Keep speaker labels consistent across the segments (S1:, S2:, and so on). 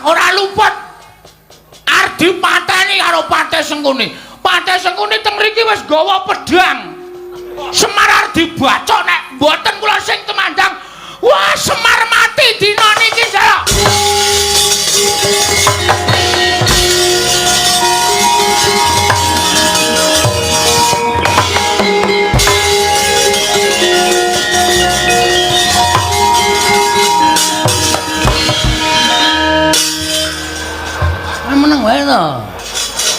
S1: ora luput. Arep dipateni karo Patih Sengkuni. Patih Sengkuni teng mriki wis gawa pedhang. Semar arep dibacok nek mboten kula sing temandang. Wah, Semar mati dina niki, Jaya. Meneng wae to.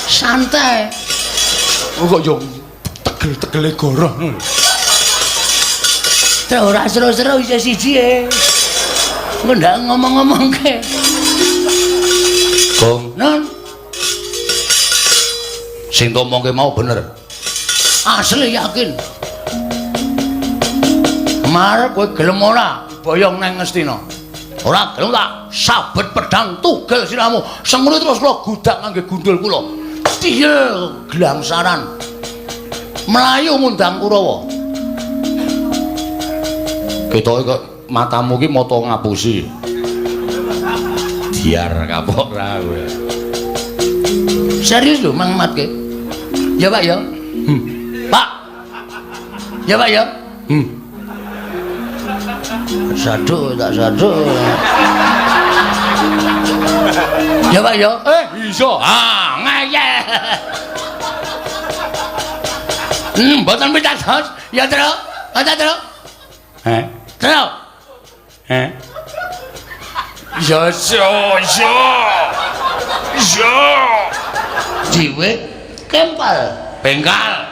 S1: Santai. Kok yo tegel-tegele goroh. Terus ora seru-seru isih siji e. Engko ndak ngomong-ngomongke. Gong, non. Sing tomongke mau bener. Asli yakin. Mar kowe gelem ora boyong nang Ngastina? Ora gelem tak sabet pedhang tugel siramu. Sengune terus kula gudak ngangge gundul kula. Tiyel glangsaran. Melayu ngundang Kurawa. Ketoke kok matamu ki mata ngapusi. Diar kapok ra kowe. Serius lho Mang Mat ke? Ya Pak ya. Pak. Ya Pak ya. Sadu tak sadu. Ya Pak ya. Iso. Ah, ngeyel. Mboten pitados. Ya terus. Ada terus. Terus. Ya. Jiwe kempal. Bengkal.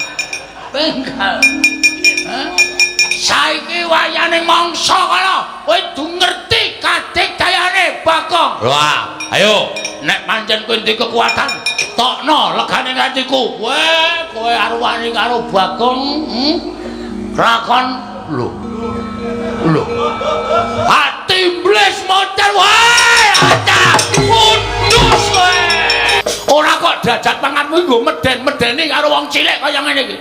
S1: Saiki wayane mangsa kala kowe du ngerti kadikdayane Bagong. Wah, ayo nek pancen kowe ndek kekuatan tokno legane atiku. Weh, kowe arep wani karo Bagong. Rakon lho. Ati iblis model wae. Ada kudus kowe. Ora kok dajat panganmu nggo meden-medeni karo wong cilik kaya ngene iki.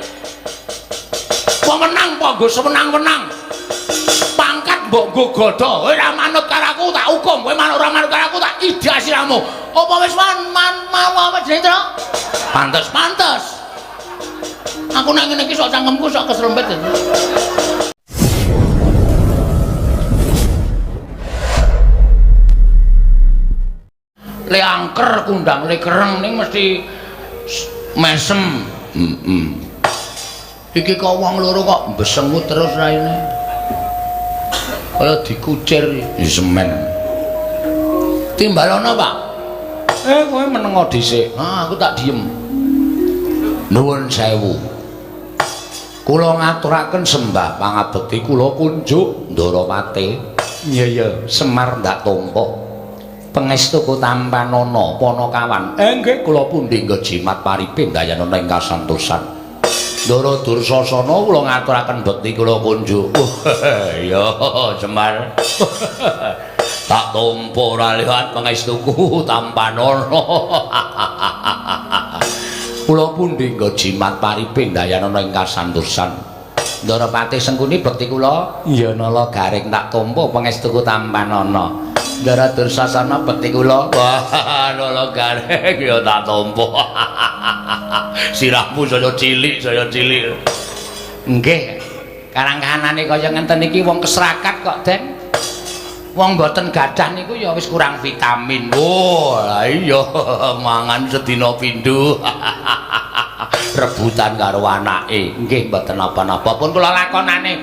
S1: Pemenang apa nggo semenang-menang. Pangkat mbok nggo godho. Kowe ora manut karo aku tak hukum. Kowe manut ora manut karo aku tak idah siramu. Apa wis mau apa jenenge to? Pantes. Aku nek ngene iki sok cangkemku sok keserempet. Le angker kundang le kereng ning mesti mesem. Iki kok wong loro kok besengut terus raine. Kaya dikucir di semen. Timbalono, Pak. Kowe menengo dhisik. Aku tak diem. Nuwun sewu. Kula ngaturaken sembah pangabekti kula kunjuk Ndarawati. Iya, Semar ndak tompo. Pangestu ku Tampanana Panakawan. Nggih kula pundi nggo jimat paripe dayanana ing kasantosan. Ndara Dursasana kula ngaturaken bekti kula kunjuk. Ya Semar. Tak tampa ora liwat pangestuku Tampanana. Kula pundi nggo jimat paripe dayanana ing kasantosan. Ndarawati Sengkuni bekti kula ya nala garing tak tampa pangestuku Tampanana. Ndara Dursasana bekti kula wah nala garing ya tak tampa. Sirahmu saya cilik. Nggih. Karang-kanane kaya ngenten iki wong keserakat kok, Den. Wong mboten gadah niku ya wis kurang vitamin. Oh, lah iya mangan sedina pindho. Rebutan karo anake. Nggih mboten napa-napa pun kula lakonane.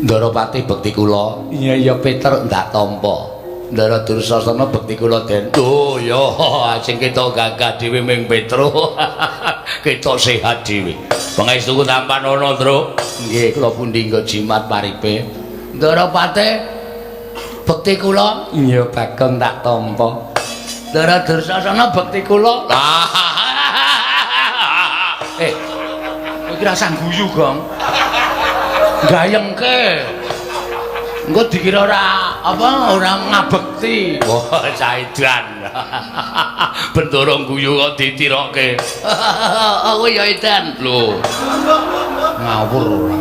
S1: Ndarawati bekti kula. Iya Peter ndak tampa. Ndara Dursasana bekti kula Den. Oh ya sing ketok gagah dhewe ming Petro. Ketok sehat dhewe. Pangestuku Tampanana, Tru. Nggih kula pundi nggo jimat paripe. Ndarawati bekti kula. Iya Bagong tak tampa. Ndara Dursasana bekti kula. Kowe kira sang guyu, Gong. Gayengke. Engko dikira ora ngabekti. Wah, caidan. Bendoro guyu kok ditirokke. Aku ya edan. Lho. Ngawur ora.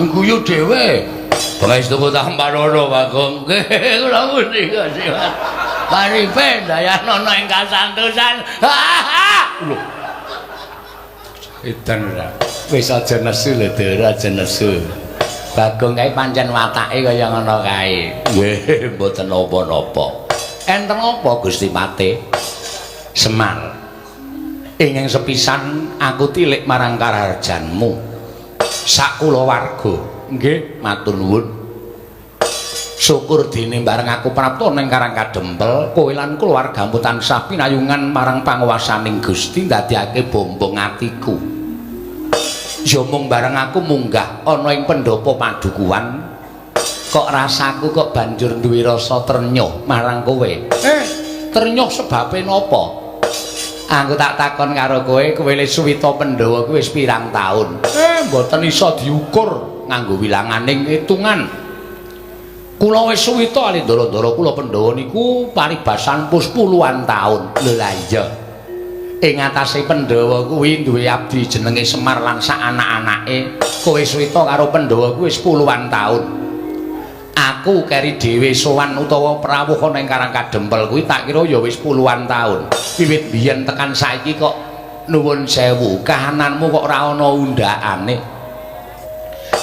S1: Guyu dhewe. Pangestu Tambarono Bagong. Kula muni kok sing paripe dayana ing kasantosan. Lho. Edan ora. Wis aja nesu lho, aja nesu. Bagong kae pancen watake kaya ngono kae. Nggih, mboten napa-napa. Enten apa Gusti Pate? Semar. Inging sepisan aku tilik marang kararjanmu. Sak kulawarga. Nggih, matur nuwun. Syukur dene bareng aku prapta ning Karang Kadempel, kowe lan kulawargamu tansah pinayungan marang panguwasaning Gusti ndadekake bombong atiku. Ya mung bareng aku munggah ana ing pendopo padukuhan, kok rasaku kok banjur duwe rasa ternyuh marang kowe. Ternyuh sebabe napa? Aku tak takon karo kowe le suwita Pandhawa kuwi wis pirang taun? Mboten iso diukur nganggo wilanganing hitungan. Kula wis suwita ali ndara-ndara kula Pandhawa niku paribasan pus puluhan taun. Lho la iya. Ing atase Pandhawa kuwi duwe abdi jenenge Semar lan sak anak-anake. Kowe suwita karo Pandhawa kuwi wis puluhan taun. Aku keri dhewe sowan utawa prawuh ana ing Karang Kadempel kuwi tak kira ya wis puluhan taun. Wiwit biyen tekan saiki kok nuwun sewu, kahananmu kok ora ana undhakane.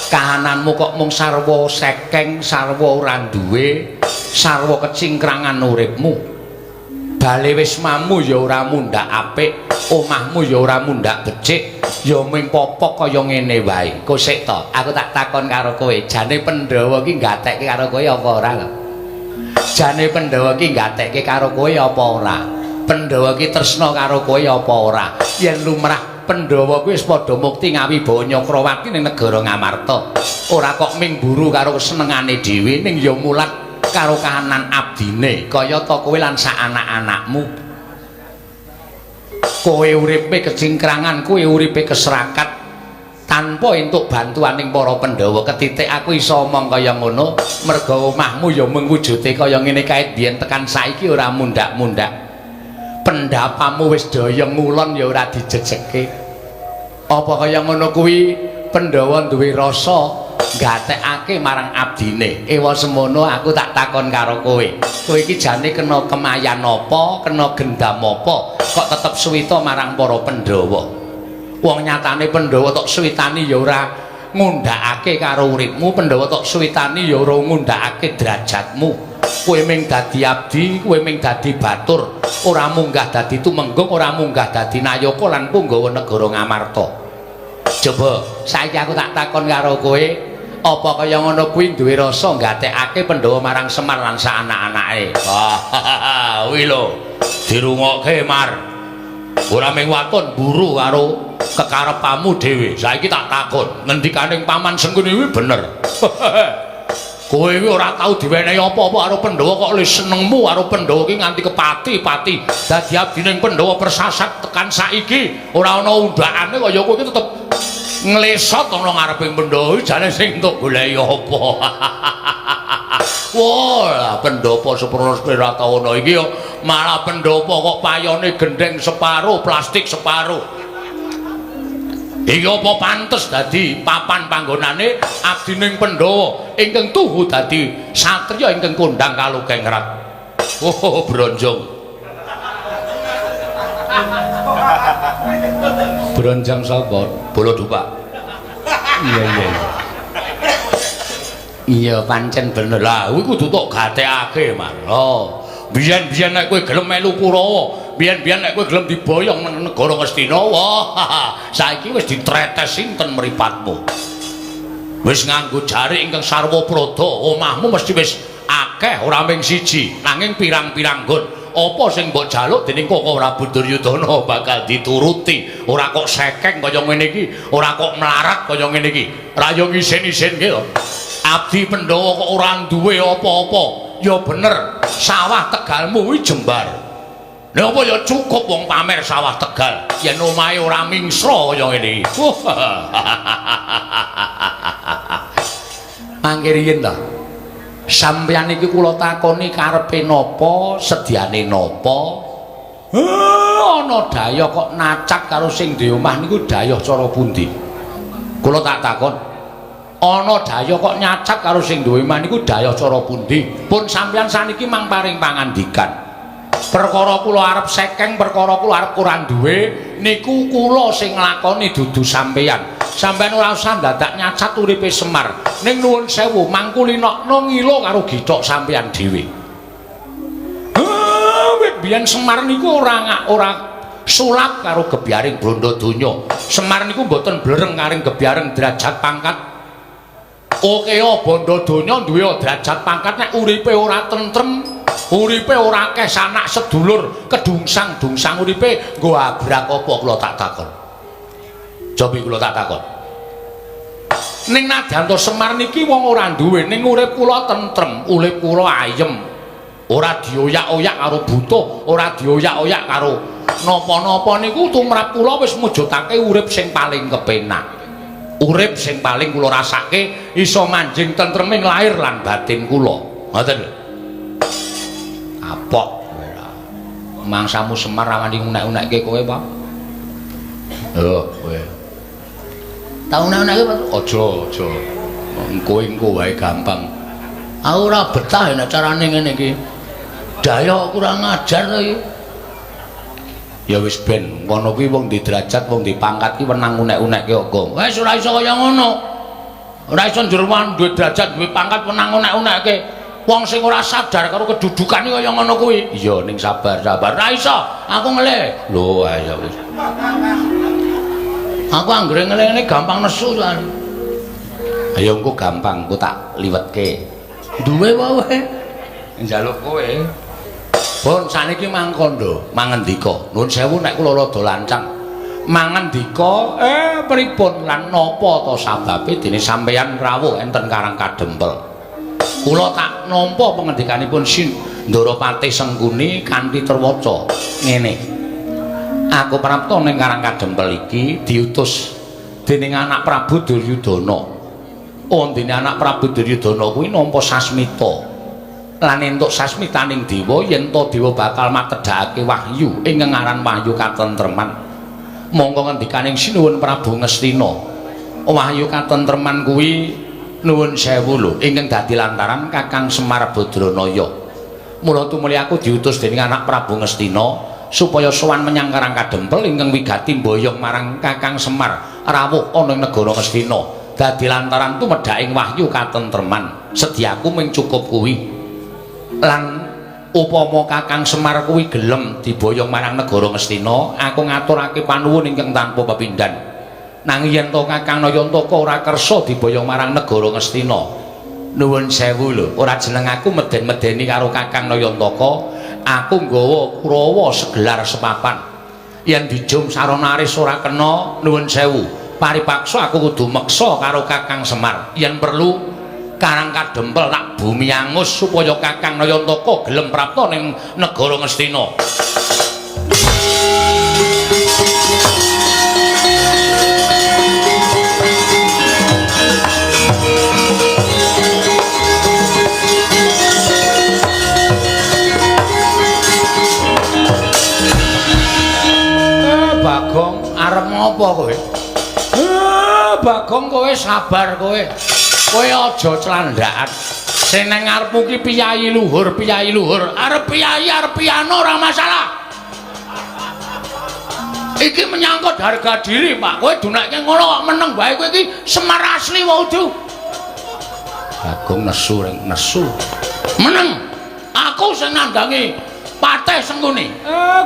S1: Kahananmu kok mung sarwa sekeng, sarwa ora duwe, sarwa kecingkrangan uripmu. Bale wis mamu ya ora mundhak apik, omahmu ya ora mundhak becik, ya mung popok kaya ngene wae. Kok sik to, aku tak takon karo kowe, jane Pandhawa ki gatekke karo kowe apa ora lho? Jane Pandhawa ki gatekke karo kowe apa ora? Pandhawa ki tresna karo kowe apa ora? Yen lumrah Pandhawa kuwi wis padha mukti ngawibawa Nyakrawati ning negara Ngamarta. Ora kok ming buru karo senengane dhewe ning ya mulat karo kahanan abdine kaya ta kowe lan sak anak-anakmu. Kowe uripe kecingkrangan, kowe uripe keserakat tanpa entuk bantuaning para Pandhawa. Ketitik aku iso omong kaya ngono merga omahmu ya mung wujude kaya ngene kae biyen tekan saiki ora mundhak-mundhak. Pendapamu wis daya ngulon ya ora dijejeke. Apa kaya ngono kuwi Pandhawa duwe rasa gatekake marang abdine. Ewa semono aku tak takon karo kowe. Kowe iki jane kena kemayan apa, kena gendam apa, kok tetep suwita marang para Pandhawa. Wong nyatane Pandhawa tok suwitani ya ora ngundhakake karo uripmu, Pandhawa tok suwitani ya ora ngundhakake derajatmu. Kowe ming dadi abdi, kowe ming dadi batur, ora munggah dadi tumenggung, ora munggah dadi nayaka lan punggawa negara Ngamarta. Coba saiki aku tak takon karo kowe, apa kaya ngono kuwi duwe rasa gatekake Pandhawa marang Semar lan sak anak-anake? Wah, kuwi lho, dirungokke Mar. Ora mung waton buru karo kekarepamu dhewe. Saiki tak takon, ngendikaning Paman Sengkuni kuwi bener. Kowe iki ora tau diwenehi apa-apa karo Pandhawa kok luwih senengmu karo Pandhawa ki nganti kepati-pati. Dadi abdining Pandhawa persasat tekan saiki ora ana undhakane kaya kowe iki tetep nglesot ana ngareping Pandhawa jane sing entuk goleki apa. Wah, pendopo sepira taun iki yo malah pendopo kok payone gendeng separo, plastik separo. Iki apa pantes dadi papan panggonane abdining Pandhawa ingkang tuhu dadi satriya ingkang kondhang kalukengrat. Oh, bronjong. Bronjong sapa? Baladupa. Iya. Iya pancen bener lah, kuwi kudu tok gatekake, Mas. Oh, biyen-biyen nek kowe gelem melu Kurawa, biyen-biyen nek kowe gelem diboyong nang negara Ngastina, wah, saiki wis ditretes sinten mripatmu. Wis nganggo jari ingkang sarwa prada, omahmu mesti wis akeh ora mung siji, nanging pirang-pirang nggon. Apa sing mbok jaluk dening Koko Prabu Duryudana bakal dituruti. Ora kok sekeng kaya ngene iki, ora kok melarat kaya ngene iki. Ra yo ngisin-isinke lho. Abdi Pandhawa kok ora duwe apa-apa. Ya bener, sawah Tegalmu kuwi jembar. Lha apa ya cukup wong pamer sawah Tegal yen omahe ora mingsra kaya ngene iki. Mangke riyen to. Sampeyan iki kula takoni karepe napa, sedyane napa? Ana dayah kok nacak karo sing duwe omah niku dayah cara pundi? Kula tak takon. ana daya kok nyacat karo sing duwe man iku daya cara pundi? Pun sampeyan saniki mang paring pangandikan. Perkara kula arep sekeng, perkara kula arep kurang duwe niku kula sing nglakoni dudu sampeyan. Sampeyan ora usah dadak nyacat uripe Semar. Ning nuwun sewu mangkulinokno ngilo karo githok sampeyan dhewe. Wit biyen Semar niku ora sulap karo gebyaring Branda Donya. Semar niku mboten blereng karing gebyaring derajat pangkat. Okeo Branda Donya duwe derajat pangkat nek uripe ora tentrem, uripe ora akeh sanak sedulur, kedungsang-dungsang uripe nggo abrak apa kula tak takon. Cobi kula tak takon. Ning nadyan Semar niki wong ora duwe ning urip kula tentrem, urip kula ayem. Ora dioyak-oyak karo butuh, ora dioyak-oyak karo napa-napa niku tumrap kula wis mujudake urip sing paling kepenak. Urip sing paling kula rasake iso manjing tentreming lahir lan batin kula. Ngoten lho. Kapok kowe ra. Mangsamu Semar rawani unek-unekke kowe, Pak. Lho, kowe. Tak unek-unekke, Pak. Aja. Engko wae gampang. Aku ora betah nek carane ngene iki. Daya kurang ajar to iki. Ya wis ben ngono kuwi wong di derajat wong di pangkat ki wenang unek-unekke kok. Wis ora iso kaya ngono. Ora iso jeroan duwe derajat duwe pangkat wenang unek-unekke. Wong sing ora sadar karo kedudukane kaya ngono kuwi. Iya ning sabar. Ora iso. Aku ngelih. Lho ayo wis. Aku anggere ngelih-ngelih gampang nesu soalé. Ayo engko gampang engko tak liwetke. Duwe wae. Njaluk kowe. Pun saniki mangkondo, mangendika. Nuwun sewu nek kula rada lancang. Mangendika pripun lan napa ta sababe dene sampeyan rawuh enten Karang Kadempel. Kula tak nampa pangendikanipun Sindaropati Sengkuni kanthi terwaca ngene. Aku prapta ning Karang Kadempel iki diutus dening anak Prabu Duryudana. Ondene anak Prabu Duryudana kuwi nampa sasmita. Lan entuk sasmitaning dewa yen to dewa bakal matedhake wahyu ing ngaran wahyu katentreman. Monggo ngendikaning sinuwun Prabu Ngastina. Wahyu katentreman kuwi nuwun sewu lho ingkang dadi lantaran Kakang Semar Badranaya. Mula tumuli aku diutus dening anak Prabu Ngastina supaya sowan menyang Karang Kadempel ingkang wigati mboyong marang Kakang Semar rawuh ana ing negara Ngastina. Dadi lantaran tumedhaking wahyu katentreman. Sediaku mung cukup kuwi. Lan upama Kakang Semar kuwi gelem diboyong marang negara Ngastina, aku ngaturake panuwun ingkang tanpa pepindhan. Nanging yen to Kakang Nayantaka ora kersa diboyong marang negara Ngastina, nuwun sewu lho, ora jeneng aku meden-medeni karo Kakang Nayantaka, aku nggawa Kurawa segelar sepapan. Yen dijum saronaris ora kena, nuwun sewu, paripaksa aku kudu meksa karo Kakang Semar. Yen perlu Karang Kadempel tak bumi angus supaya Kakang Nayantaka gelem prapta ning negara Ngastina. Bagong arep ngopo kowe? Bagong kowe sabar kowe. Kowe aja clandhakan. Sing nang ngarepmu ki piyayi luhur. Arep piyayi arep piano ora masalah. Iki menyangkut harga diri, Pak. Kowe dunake ngono kok meneng bae kowe iki Semar asli wae udu. Bagong nesu. Meneng. Aku sing nandangi Patih Sengkuni.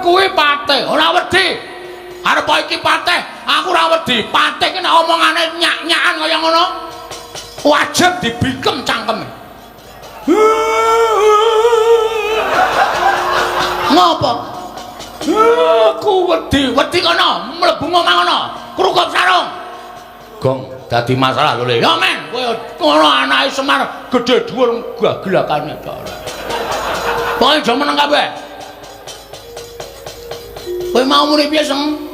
S1: Kuwi Patih, ora wedi. Arep iki Patih, aku ora wedi. Patih ki nek omongane nyak-nyakan kaya ngono. Wajib dibikem cangkeme. Ngopo? Aku wedi kono, mlebu ngomong kono, krukup sarung. Gong, dadi masalah lho, Le. Ya men, kowe ngono anake Semar gedhe dhuwur gagelakane to. Kowe aja meneng kabeh. Kowe mau muni piye, Seng?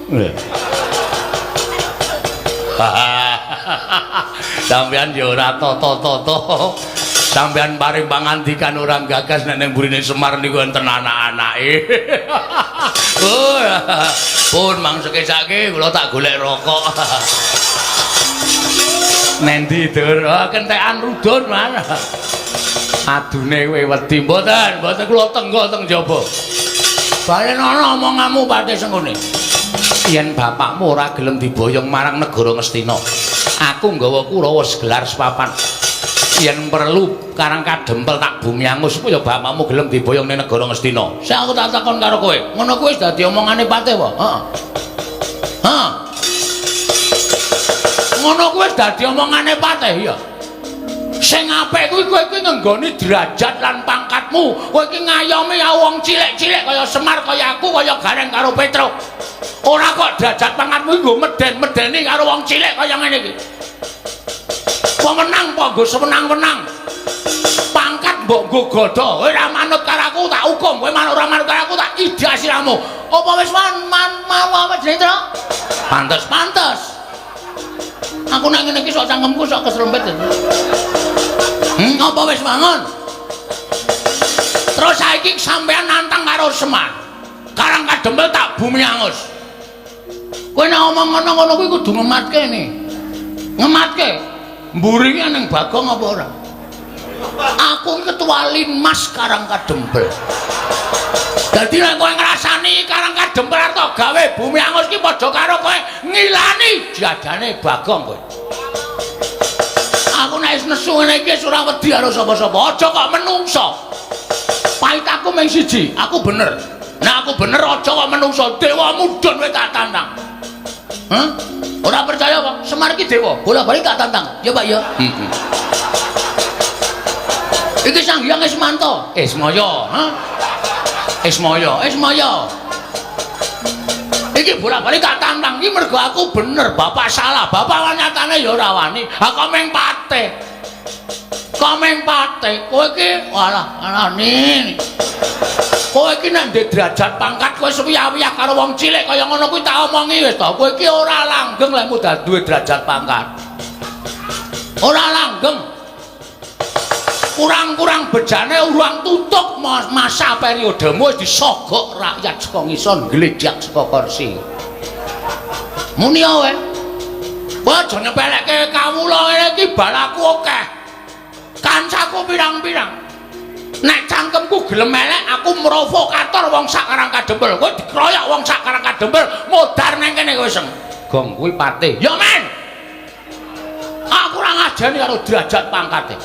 S1: Sampeyan ya ora toto-toto. Sampeyan paring pangandikan orang gagas nek ning mburine Semar niku enten anak-anake. Oh, pun mangseke sake kula tak golek rokok. Nendi dur, kentekan rudun mana? Adune kowe wedi mboten kula tenggo teng jaba. Balen ana omonganmu Pati Sengkuni. Yen bapakmu ora gelem diboyong marang negara Ngastina, aku nggawa Kurawa segelar sepapan. Yen perlu Karang Kadempel tak bumi angus supaya bapakmu gelem diboyong ning negara Ngastina. Sing aku tak takon karo kowe, ngono kuwi wis dadi omongane Pati apa? Heeh. Hah? Ngono kuwi wis dadi omongane Pati ya. Sing apik kuwi kowe iki ngenggoni derajat lan pangkatmu. Kowe iki ngayomi wong cilik-cilik kaya Semar, kaya aku, kaya Gareng karo Petro. Ora kok derajat pangkatmu nggo meden-medeni karo wong cilik kaya ngene iki. Pemenang apa nggo semenang-menang. Pangkat mbok nggo godho. Kowe ora manut karo aku tak hukum. Kowe ora manut karo aku tak idah siramu. Apa wis mau apa jenenge, Tru? Pantes. Aku nek ngene iki sok cangkemku sok keslempet. Apa wis mangon? Terus saiki sampean nantang karo Semar. Karang Kadempel tak bumi angus. Kowe nek omong ngono kuwi kudu ngematke ni. Ngematke. Mburinge ning Bagong apa ora? Aku ketua Linmas Karang Kadempel. Dadi nek kowe ngrasani Karang Kadempel arep gawe bumi angus ki padha karo kowe ngilani jajane Bagong kowe. Aku nek wis nesu ngene iki ora wedi karo sapa-sapa. Aja kok menungso. Pahit aku mung siji, aku bener. Nek aku bener aja kok menungso. Dewa mudhun kowe tak tantang. Hah? Ora percaya kok? Semar iki dewa. Bola-bali tak tantang. Ya, Pak ya. Iki Sang Hyang Ismanto. Ismaya, ha? Ismaya. Iki bola-bali tak tantang iki mergo aku bener, bapak salah. Bapak nyatane ya ora wani. Ha komeng Pate. Kowe iki walah nih. Kowe iki nek ndek derajat pangkat kowe suwi-wiyah karo wong cilik kaya ngono kuwi tak omongi wis to. Kowe iki ora langgeng lek mudah duwe derajat pangkat. Ora langgeng. Kurang-kurang bejane urang tutuk masa periodemu wis disogok rakyat saka ngisor gledhak saka kursi. Muni wae. Aja nyepelekke kawula ngene iki balaku akeh. Kancaku pirang-pirang. Nek cangkemku gelem elek aku provokator wong sak Karang Kadempel. Kowe dikeroyok wong sak Karang Kadempel modar nang kene kowe seng. Gong kuwi Pati. Ya men. Aku ora ngajeni karo derajat pangkate.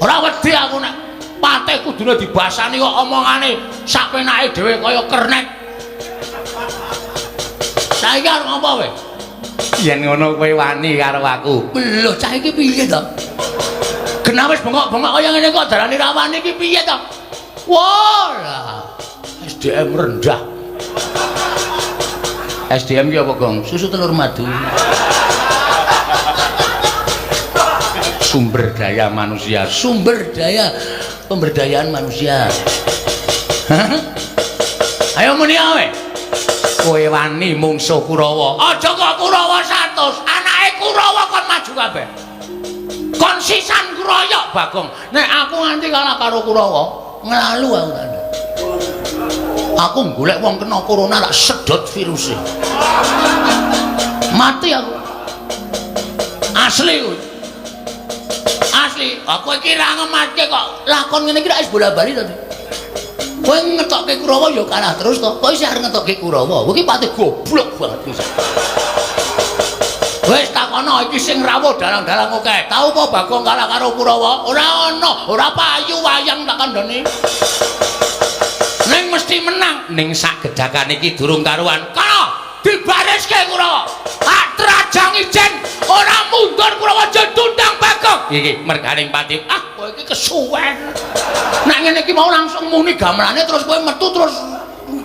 S1: Ora wedi aku nek Pati kudune dibasani kok omongane sak penake dhewe kaya kernet. Saiki arep ngopo kowe? Yen ngono kowe wani karo aku. Lho cah iki piye to? Kenapa wis bengok-bengok kaya ngene kok darani ra wani iki piye to? Wah, SDM rendah. SDM ki apa, Gong? Susu telur madu. Sumber daya manusia, sumber daya pemberdayaan manusia. Ayo muni awe. Kowe wani mungsuh Kurawa. Aja kok Kurawa 100, anake Kurawa kon maju kabeh. Kon sisan kroyok Bagong. Nek aku nganti kalah karo Kurawa, nglalu aku tadi. Aku golek wong kena corona tak sedot viruse. Mati aku. Asli kuwi. Asli, aku iki ra ngematke kok lakon ngene iki ra wis bola-bali to. Kowe ngetokke Kurawa ya kalah terus to. Kowe isih arep ngetokke Kurawa. Kowe iki pati goblok banget iki. Wis takono iki sing rawuh dalang-dalang akeh. Tau apa Bagong kalah karo Kurawa? Ora ana, ora payu wayang tak kandhani. Ning mesti menang. Ning sak gedhakan iki durung karuan. Kono dibariske Kurawa. Tak trajang ijen ora mundur Kurawa ditundang Bagong. Iki merganing Pati. Ah, kowe iki kesuwen. Nek ngene iki mau langsung muni gamerane terus kowe metu terus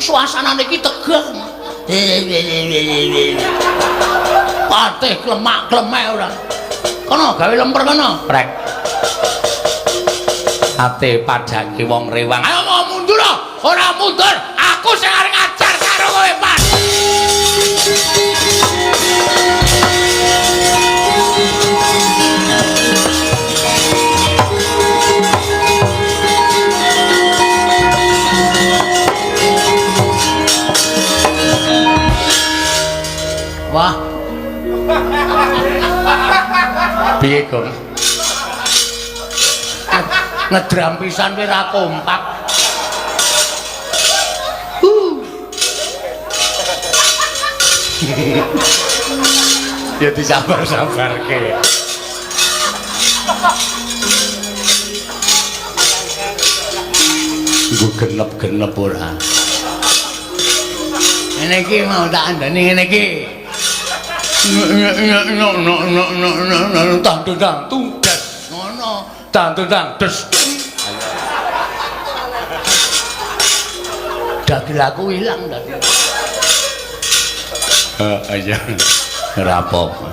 S1: suasanane iki tegang. Pati klemak-klemek ora. Kono gawe lemper kono. Prek. Ate padake wong rewang. Ayo mau mundur ora mundur. Aku sing arep ngajar karo kowe, Pak. Wah. Piye, Gong? Ngedram pisan kowe ra kompak. Ya disabar-sabarke. Nggo genep-genep ora. Ngene iki mau tak andani ngene iki. Tang-tang tugas ngono. Tang-tang des. Dagil aku ilang dadi. Aja. Ora apa-apa.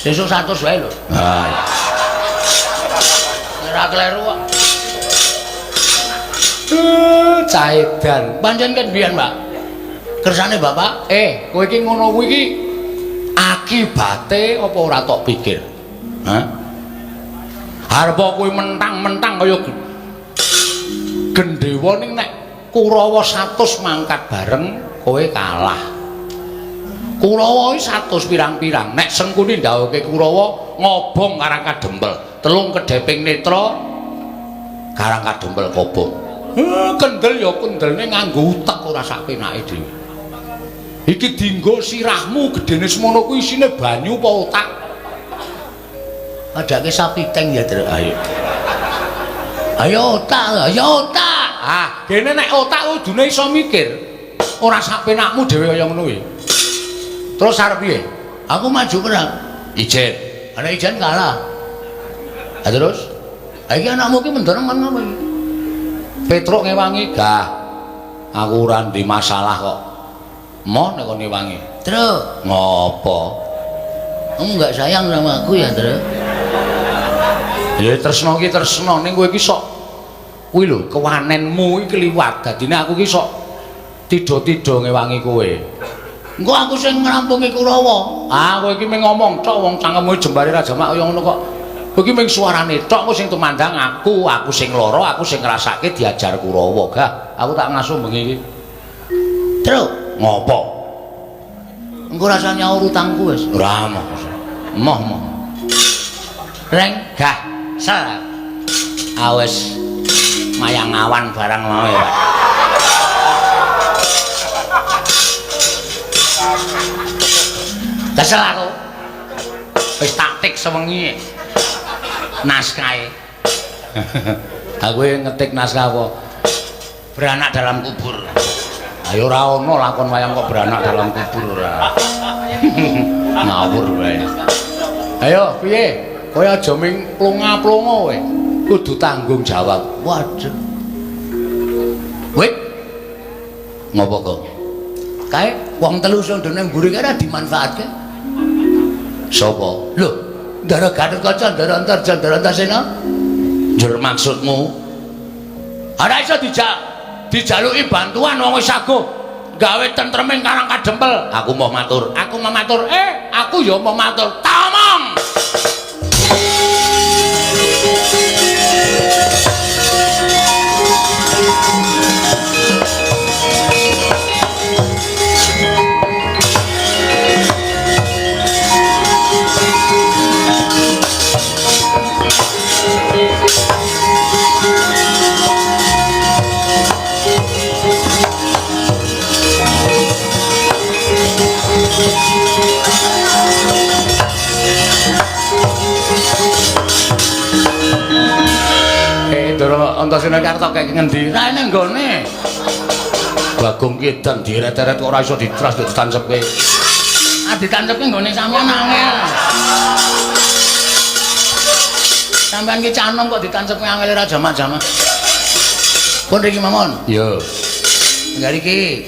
S1: Sesuk 100 wae lho. Ha. Ora kleru kok. Caedan. Pancen kan biyen, Mbak. Kersane Bapak, kowe iki ngono kuwi iki akibate apa ora tok pikir? Hah? Arep kowe mentang-mentang kaya gendhewa ning nek Kurawa 100 mangkat bareng kowe kalah. Kurawa iki 100 pirang-pirang. Nek Sengkuni ndhawuhke Kurawa ngobong Karang Kadempel, telung kedheping netra Karang Kadempel kobong. Kendel ya kendelne nganggo utek ora sak penake dhewe. Iki dienggo sirahmu gedene semono kuwi isine banyu apa otak? Adake sapi teng ya, Truk. Ayo. Ayo otak, ayo otak. Ah, kene nek otak kudune iso mikir. Ora sak penakmu dhewe kaya ngono kuwi. Terus arep piye? Aku maju perang. Ijen. Ana ijen kalah. Ah terus? Iki anakmu ki mendorong kan ngono iki. Petruk ngewangi gah. Aku ora ndek masalah kok. Mo nek kon ngewangi. Truk, ngopo? Kamu enggak sayang sama aku ya, Truk? Ya tresno ki tresno ning kowe iki sok kuwi lho, kewanenmu iki kliwat. Dadine aku ki sok tido-tido ngewangi kowe. Engko aku sing ngrampungi Kurawa. Ah, kowe iki mung ngomong tok wong cangkemmu jembare ra jamak kaya ngono kok. Kowe iki mung suarane tok, kowe sing tumandang aku sing lara, aku sing ngrasake diajar Kurawa. Gah, aku tak ngasuh bengi iki. Truk, ngopo? Engko rasa nyaur utangku wis. Ora moh. Moh. Reng, gah, sel. Awes mayang awan barang mau ya. Kesel aku. Wis taktik sewengi. Naskahe. Aku ngetik naskah apa? Beranak dalam kubur. Ayo ora ono lakon wayang kok beranak dalam kubur ora. Ngawur wae. Ayo piye? Kowe aja ming plonga-plonga kowe. Kudu tanggung jawab. Waduh. Wit. Ngopo kok? Kae wong telu sing dene mburi kira dimanfaatke. Sopo? Lho, Ndara Gatotkaca, Ndara Antarja, Ndara Antasena. Njur maksudmu? Ora iso dijaluki bantuan wong wis saguh gawe tentreming Karang Kadempel. Aku mau matur. Aku ya mau matur. Tamong. Antasena Karta kaya ngendi? Nah ini nggone Bagong Kidan diret-eret kok ora iso ditras ditancepke. Ah ditancepke nggone sampean angel. Sampean ki canom kok ditancepke angel ora jamak-jamak. Pun riki mawon. Yo. Enggak iki.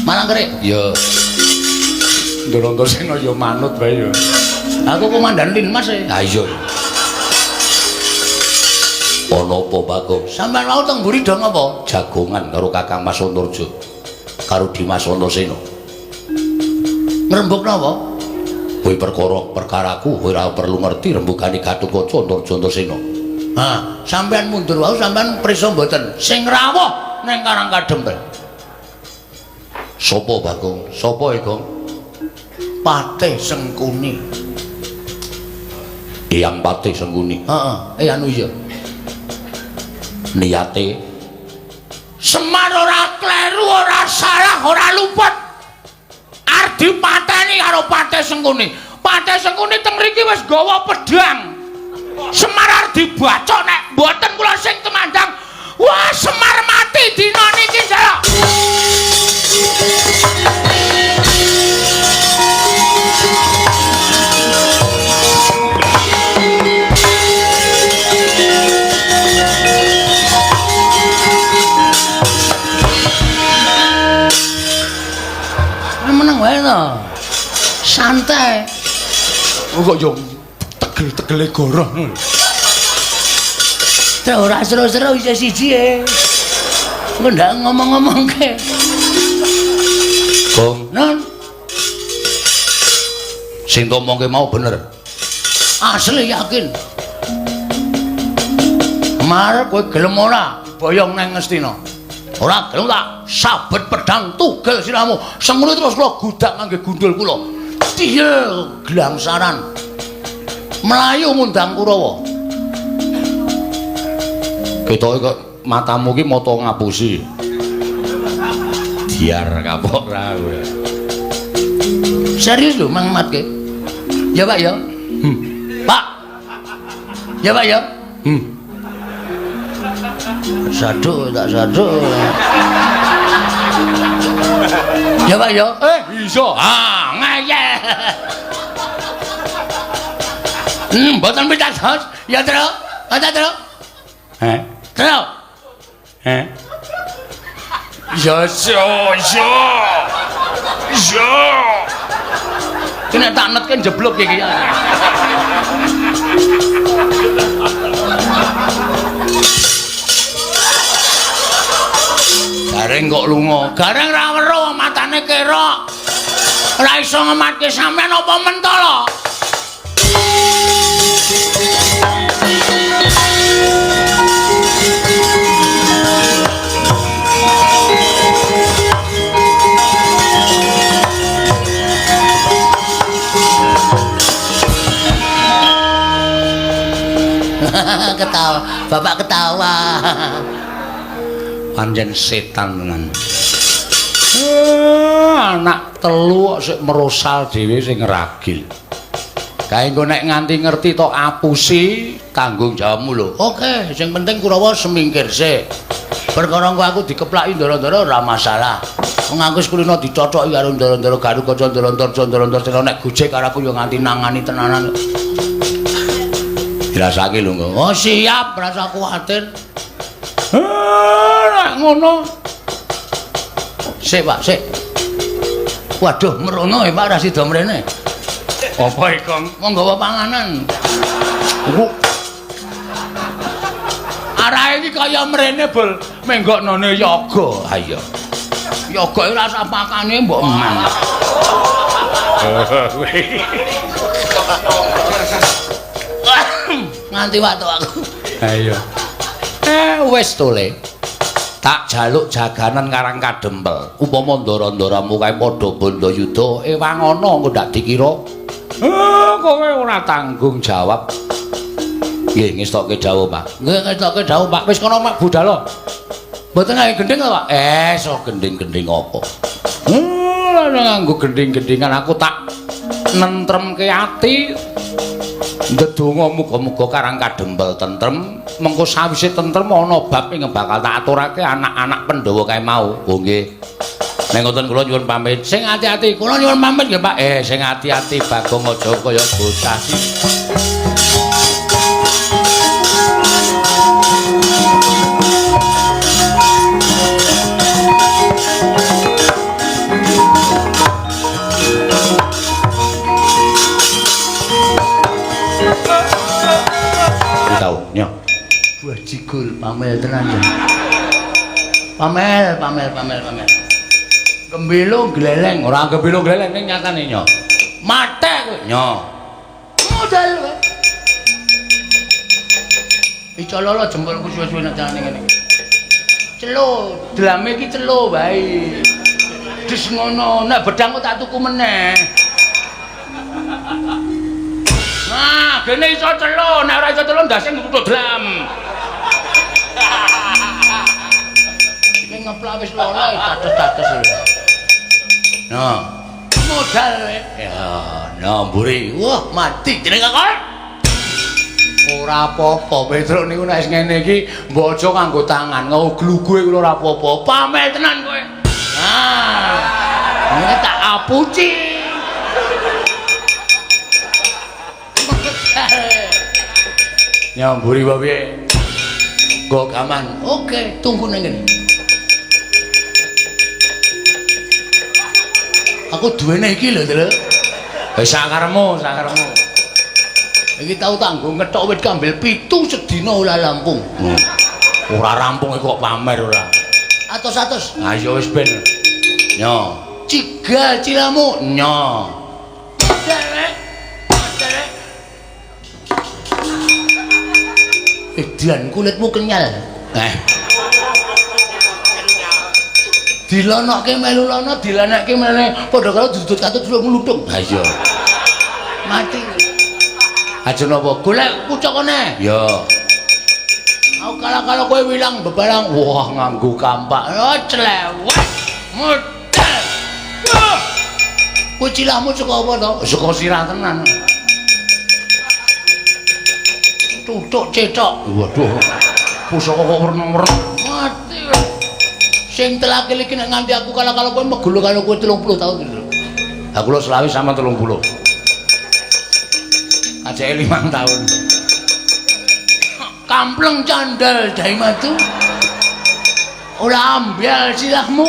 S1: Malang kerik. Yo. Ndoro Antasena yo manut bae yo. Aku komandan Linmas e. Ha iya. Ana apa Bagong? Sampeyan mau teng mburi dong apa? Jagongan karo Kakang Mas Antarja karo Dimas Antasena. Ngrembug napa? Kowe perkaraku kowe ora perlu ngerti rembugane Gatotkaca Antarja Antasena. Ha, sampeyan mundur wae sampeyan prisa mboten sing rawuh ning Karang Kadempel. Sopo Bagong? Sopo e, Gong? Patih Sengkuni. Eyang Patih Sengkuni. Anu iya. Niate Semar ora kleru, ora salah, ora luput. Arep dipateni karo Patih Sengkuni. Patih Sengkuni teng mriki wis gawa pedhang. Semar arep dibacok nek mboten kula sing temandang. Wah, Semar mati dina niki, Jaya.
S2: Meneng wae to. Santai.
S1: Kok yo tegel-tegele goroh.
S2: Terus ora seru-seru isa siji e. Engko ndak ngomong-ngomongke.
S1: Gong,
S2: Non.
S1: sing omongke mau bener.
S2: Asli yakin. Mar kowe gelem ora boyong nang Ngastina? Ora gelem tak sabet pedang tugel siramu. Semene terus kula gudak ngangge gundul kula. Iya glangsaran. Melayu ngundang Kurawa.
S1: Ketoke kok matamu ki mata ngapusi. Diar kapok ra kowe.
S2: Serius lho Mang Matke. Ya Pak ya. Pak. Ya Pak ya. Sadu tak sadu. Ya Pak ya.
S1: Iso.
S2: Ngayeh. Mboten pitados. Ya terus. Ada terus. Terus.
S1: Ya.
S2: Kena tak netke jeblok iki ya. Gareng kok lunga. Gareng ra weruh matane kerok. Ora iso ngematke sampean apa mentolo. Ketawa, bapak ketawa.
S1: Pancen setan tenan. Anak telu kok sik merosal dhewe sing ngeragil. Kae engko nek nganti ngerti to apusi tanggung jawabmu lho.
S2: Oke, sing penting Kurawa semingkir sik. Perkara engko aku dikeplaki ndara-ndara ora masalah. Wong aku kulino dicocoki karo ndara-ndara Garuk kaca ndara-ndara nek gojek karo aku yo nganti nangani tenanan.
S1: Dirasake lho engko.
S2: Oh, siap, rasa kuwatir.
S1: Nek ngono.
S2: Sik, Pak, sik. Waduh, merono ya Pak ra sida mrene.
S1: Apa iku?
S2: Wong gawa panganan.
S1: Arahe iki kaya mrene bol menggoknone yoga. Ha iya.
S2: Yoga iki rasa pakane mbok eman. Nganti waktu aku.
S1: Ha iya. Wis tole. Tak jaluk jaganan karang kadempel. Upama ndara-ndaramu kae padha bondo yuda, ewangono engko ndak dikira. Kowe ora tanggung jawab. Nggih, ngestokke dawuh, Pak.
S2: Nggih, ngestokke dawuh, Pak.
S1: Wis kono mak budal.
S2: Mboten nggae gending lho, Pak.
S1: So gending-gending apa? Nganggo gending-gendingan aku tak nentremke ati. Ndedonga muga-muga karang kadempel tentrem. Mengko sawise tentrem ana bab ing bakal tak aturake anak-anak Pandhawa kae mau. Oh nggih. Nek ngoten kula nyuwun pamit. Sing ati-ati, kula nyuwun pamit nggih, Pak. Sing ati-ati Bagong aja kaya bocah sih. Nyo.
S2: Buah jigul pamel tenan ya. Pamel. Gembelo gleleng,
S1: Ora gembelo gleleng ning nyatane nyo.
S2: mate kowe.
S1: Nyo.
S2: Modal kowe. Icololo jempolku suwe-suwe nek jane ngene. Celo, drame iki celo wae. Dis ngono, nek bedang kok tak tuku meneh. Nah, gene iso telu, nek ora iso telu ndase nuthuk dlam. Iki ngeplak wis loro tates-tates. Nah, modal ya, nah mburi. Wah, mati jeneng kakon. Ora apa-apa, Petruk niku nek ngene iki mbojo kanggo tangan, nggo glugue kuwi ora apa-apa. Pamel tenan kowe. Nah, ini tak apuci. Nyamburi bae. Go gaman. Oke, tunggu nang kene. Aku duwene iki lho, Tru. Wis sakaremu. Iki tau tanggung ngethok wit kambil 7 sedina ora rampung. Ora rampung kok pamer ora. Atos-atos. Ha ya wis ben. Nyo, cigal cilamu. Nyo. Dian kulitmu kenyal. Dilonokke melu lono, dilanekke meneh padha karo dudut katut durung ngluthung. Ha iya. Mati. Aja napa golek pucokane. Ya. Aku kala-kala kowe wilang bebalang, wah nganggo kampak. Oh clewek. Modal. Kowe cilahmu saka apa to? Saka sirah tenan. Tutuk cetok. Waduh. Pusaka kok werna-werna. Mati. Sing telakil iki nek nganti aku kala-kala kowe megulu karo kowe 30 tahun iki lho. Aku lho selawi sama 30. Ajake 5 tahun. Kampleng candal dai matu. Ora ambyal silahmu.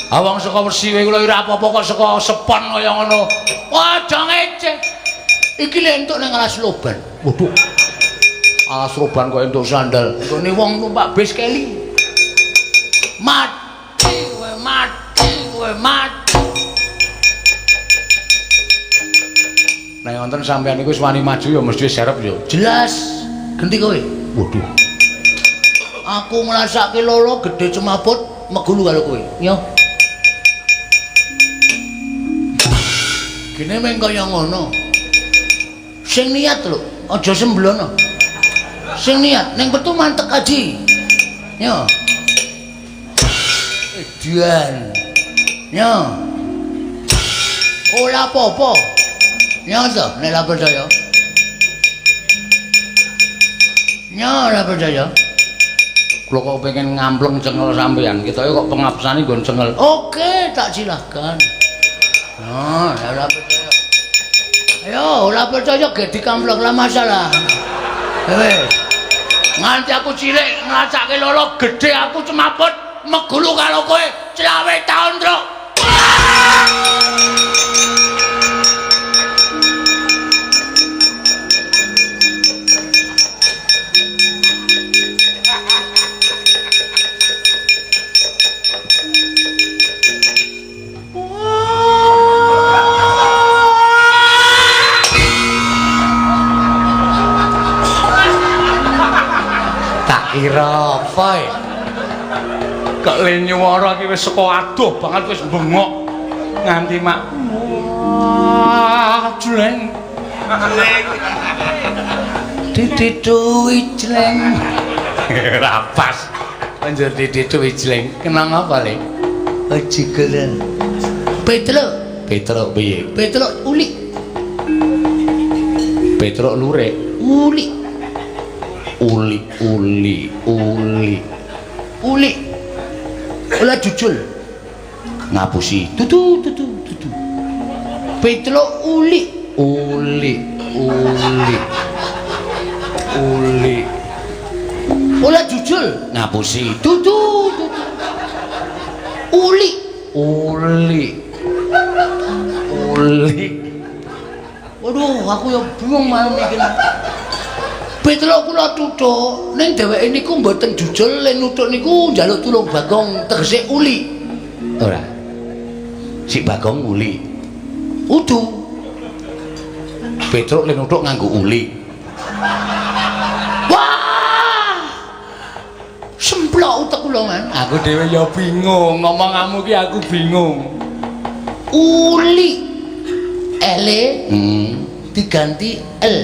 S2: Awang saka wesi kowe kula ora apa-apa kok saka sepon kaya ngono. Aja ngeceh. Iki lek entuk nang alas loban. Waduh. Alas roban kok entuk sandal. Kene wong numpak bis keli. Mati kowe mati. Nek wonten sampeyan niku wis wani maju ya mesti serep ya. Jelas. Genti kowe. Waduh. Aku ngrasake loro gedhe cemaput megulu karo kowe. Yo. Kene meng kaya ngono. Sing niat lho, aja semblono. Sing niat ning petu mantek aji. Yo. Dian. Yo. Ora apa-apa. Yo to, nek ora percaya. Yo ora percaya. Kula kok pengen ngampleng cengel sampean, ketoke kok pengabsane nggon cengel. Oke, tak silahkan. Nah, ora percaya. Ayo, ora percaya ge dikampleng lah masalah. Wes. Nganti aku cilik ngrasake lolo gedhe aku cemaput megulu karo kowe 20 tahun, Truk. Kira apa ya? Kok le nyuwara iki wis saka adoh banget wis bengok nganti mak. Wah, jleng. Dititu ijleng. Rapas. Panjer dititu ijleng. Kenang apa le? Ojigelen. Petruk piye? Petruk uli. Petruk lurek. Uli. Olah jujul ngapusi tutu Petruk uli olah jujul ngapusi tutu uli waduh aku ya bingung malam iki. Petruk kula tuthuk ning dheweke niku mboten jujul len nuthuk niku njaluk tulung Bagong tegese uli. Ora. Si Bagong uli. Udu. Petruk len nuthuk nganggo uli. Wah! Semplok utek kula man. Aku dhewe ya bingung, ngomonganmu ki aku bingung. Uli. Ele. diganti L.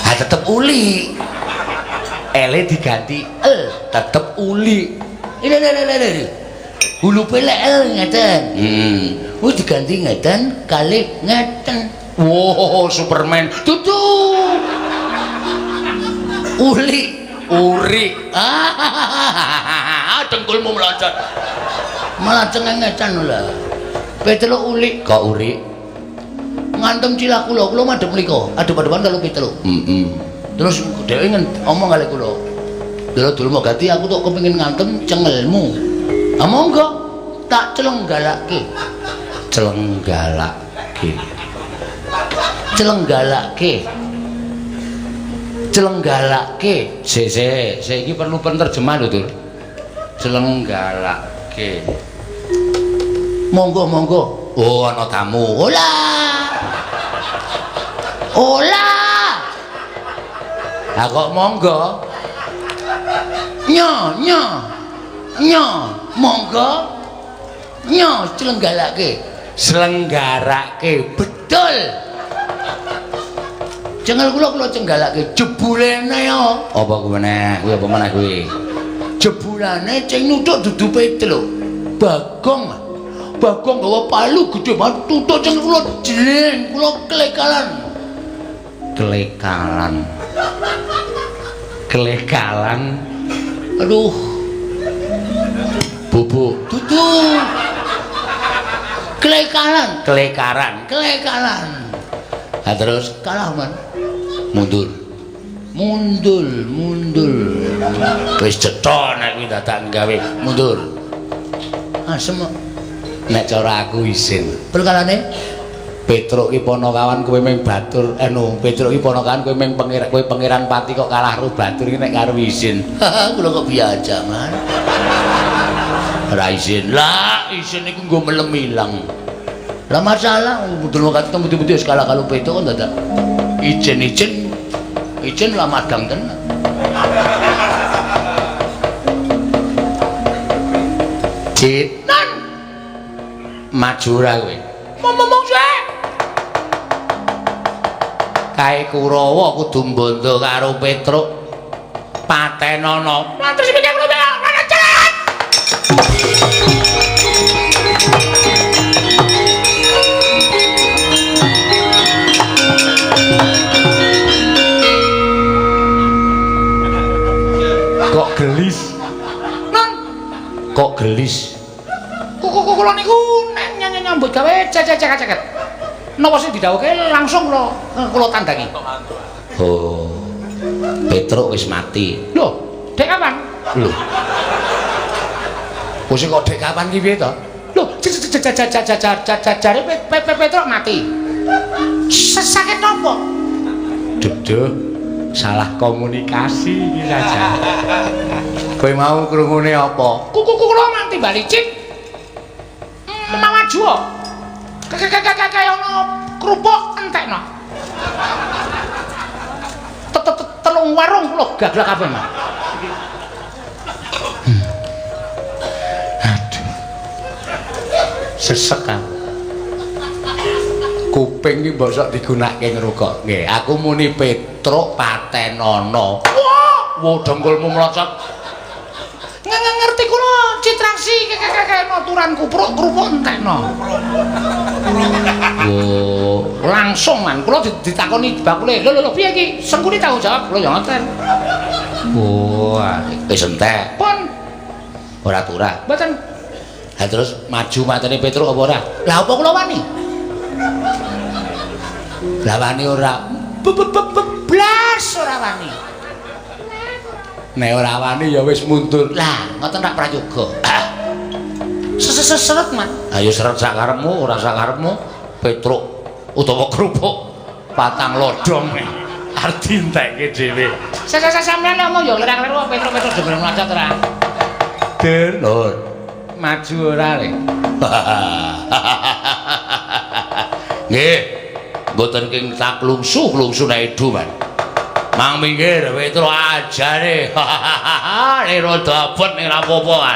S2: Ah tetep uli. L diganti L, tetep uli. Ini. Hulu pelek L ngeten. Diganti ngeten kali ngeten.
S1: Wow, Superman.
S2: Dudu. Uri. Dengkulmu melocot. Malah cengengecan lho. Petruk uli kok uri. Ngantem cilah kula madhep mriko, adep-adepan karo Petruk. Terus dhewe ngomong kali kula. Dulu mau ganti aku tuh kepengin ngantem cengelmu. Ah monggo tak celenggalake. Sik iki perlu penerjemah lho, Dur. Celenggalake. Monggo. Oh, ana tamu. Ola. Lah kok monggo? Nyo, monggo. Nyo selenggarake. Betul. Cengel kula cenggalake jebulene yo. Apa kuwi meneh? Kuwi apa meneh kuwi? Jebulane ceng nuthuk dudu Petruk. Bagong gawa palu gedhe banget tutuk cengel kula jling, kula kelekalan. Aduh. Bubuk. Dudu. Kelekaran. Nah, terus kalah man. Mundur. Wis cetha nek kuwi dadak gawe mundur. Asem. Nek cara aku isin. Perkalane Petruk ki ponokawan kowe meng batur Petruk ki ponokawan kowe meng pangeran pati kok kalah ru batur iki nek karo isin. Kula kok biasa man. Ora isin. Lah isin iku nggo melem ilang. Lah masalah budul waktu temu-temu wis kalah karo Petruk kan dadak Ijen lah madang tenan. Citan maju ra kowe. Ngomong sik. Kae Kurawa kudu mbondo karo Petruk. Patenono. Lantur sing pikir kula ana jalan. Kok gelis? Kula niku nyambut gawe cecek-ceket. Napa sing didhawuhke langsung kula tandangi. Oh. Petruk wis mati. Lho, dek kapan? Lho. Wis kok dek kapan ki piye to? Lho, jare Petruk mati. Sakit napa? Duduh, salah komunikasi iki saja. Kowe mau krungune apa? Kula nganti bali cip. Maju. Kayak ono kerupuk entekno. Telung warung kula gaglak kabeh, Mas. Aduh. Sesek kan. Kuping iki mbok sok digunakake ngrukok. Nggih, aku muni Petruk patenono. Wah, dengkulmu melocot. Ngerti kula citraksi kayak noturan kerupuk entekno. Oh, langsung man kula ditakoni bakule. Lho piye iki? Sengkuni tanggung jawab kula ya ngoten. Oh, wis entek. Pun ora turah. Mboten. Lah terus maju matene Petruk apa ora? Lah apa kula wani? Lah wani ora. Blas ora wani. Nek ora wani ya wis mundur. Lah, ngoten rak prayoga. Seret, Mas. Ayo seret sak karepmu, ora sak karepmu. Petruk utawa kerupuk patang lodong arep dientekke dhewe. Sampeyan ngomong ya lera-lera Petruk dhewe mlacet ora. Lho, maju ora le. Nggih, mboten king tak klungsu nek edu, Mas. Mang minggir Petruk ajane. Nek rada abot ning ora apa-apa.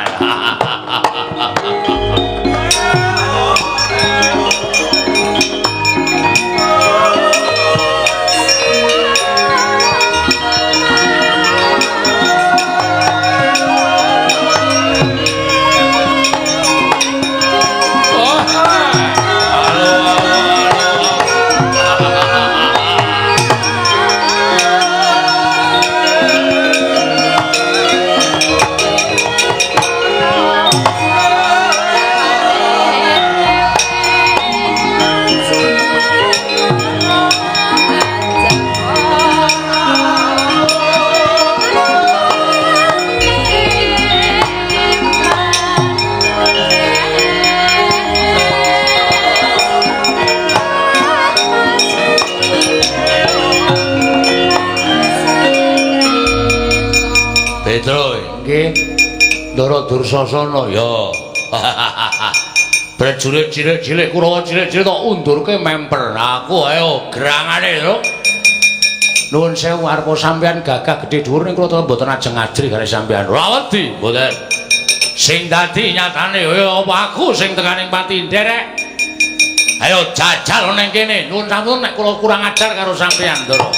S1: Ndara Dursasana ya. Prajurit cilik-cilik Kurawa cilik-cilik tak undurke memper. Aku ayo gerangane lho. Nuwun sewu arepa sampeyan gagah gedhe dhuwur ning kula mboten ajeng ngajri karo sampeyan. Ora wedi, mboten. Sing dadi nyatane ya apa aku sing tekaning pati nderek. Ayo jajal ning kene. Nuwun sampun nek kula kurang ajar karo sampeyan, Ndara.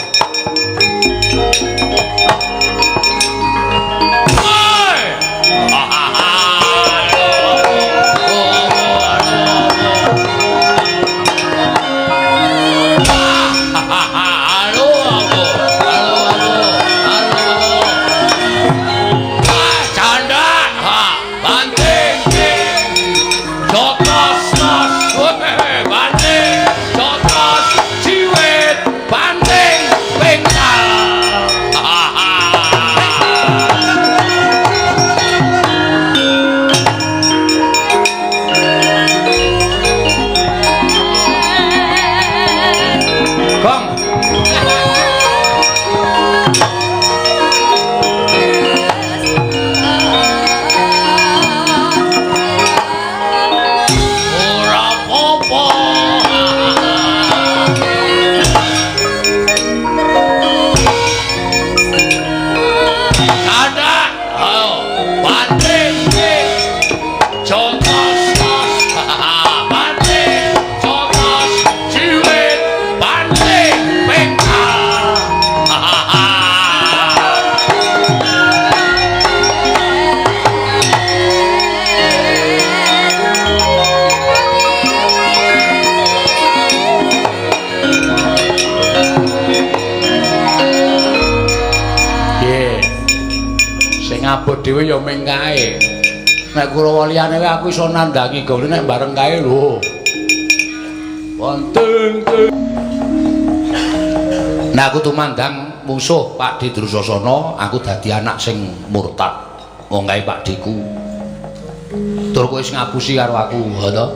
S1: Dhewe ya ming kae. Nek Kurawa liyane wae aku iso nandangi gone nek bareng kae lho. Wonten. Nek aku tumandang musuh Pak Di Drusasana, aku dadi anak sing murtad. Wong kae Pak Diku. Tur kowe wis ngapusi karo aku, ha to?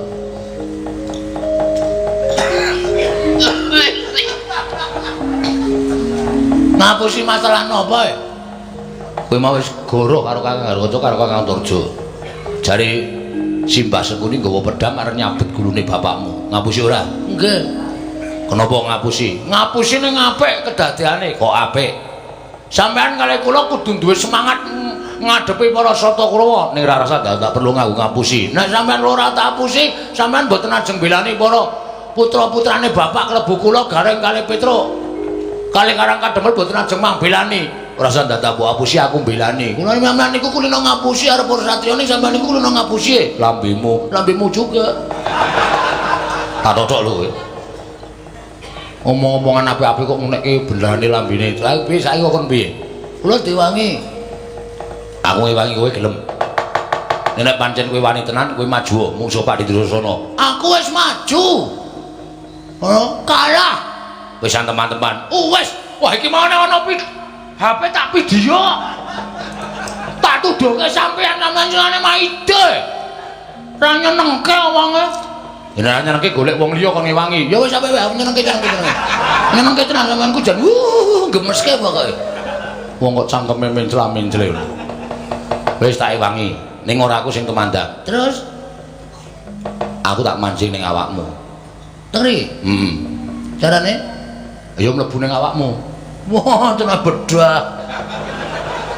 S1: Ngapusi masalah napa ya? Kowe mau wis goro karo Kakang Garwaca karo Kakang Turjo. Jare Simbah Sekuni nggawa pedhang arep nyabet gulune bapakmu. Ngapusi ora? Nggih. Kenapa ngapusi? Ngapusi ning apik kedadeane. Kok apik? Sampeyan kalih kula kudu duwe semangat ngadepi para Sata Kurawa. Ning ora rasa tak perlu nganggo ngapusi. Nek sampeyan ora tak apusi, sampeyan mboten ajeng belani para putra-putrane bapak klebu kula Gareng kalih Petruk. Kalih Karang Kademel mboten ajeng mangbelani. Ora usah dadak mbok apusi aku mbelani. Kula sampeyan niku kulino ngapusi arep satriya ning sampeyan niku kulino ngapusi. Lambemu juga. Tak totok lho kowe. Omong-omongan apik-apik kok menekke bendane lambene. Lah piye saiki kok kon piye? Kula diwangi. Aku ngewangi kowe gelem. Nek pancen kowe wani tenan kowe maju mungsuh Pak Drusasana. Aku wis maju. Kalah. Wis teman-teman. Wis. Wah iki mau ana HP tak video. Tak tuduhke sampeyan namanya Maide. Ra nyenengke wonge. Yen ra nyenengke golek wong liya kon ngewangi. Ya wis sampe wae nyenengke tenan. Nyenengke tenan sampeyanku jan gemeske pokoke. Wong kok cangkeme mencla-mencle. Wis tak ewangi. Ning ora aku sing tumandang. Terus aku tak mancing ning awakmu. Tengri? Carane? Ayo mlebu ning awakmu. Wah, tenan bedah.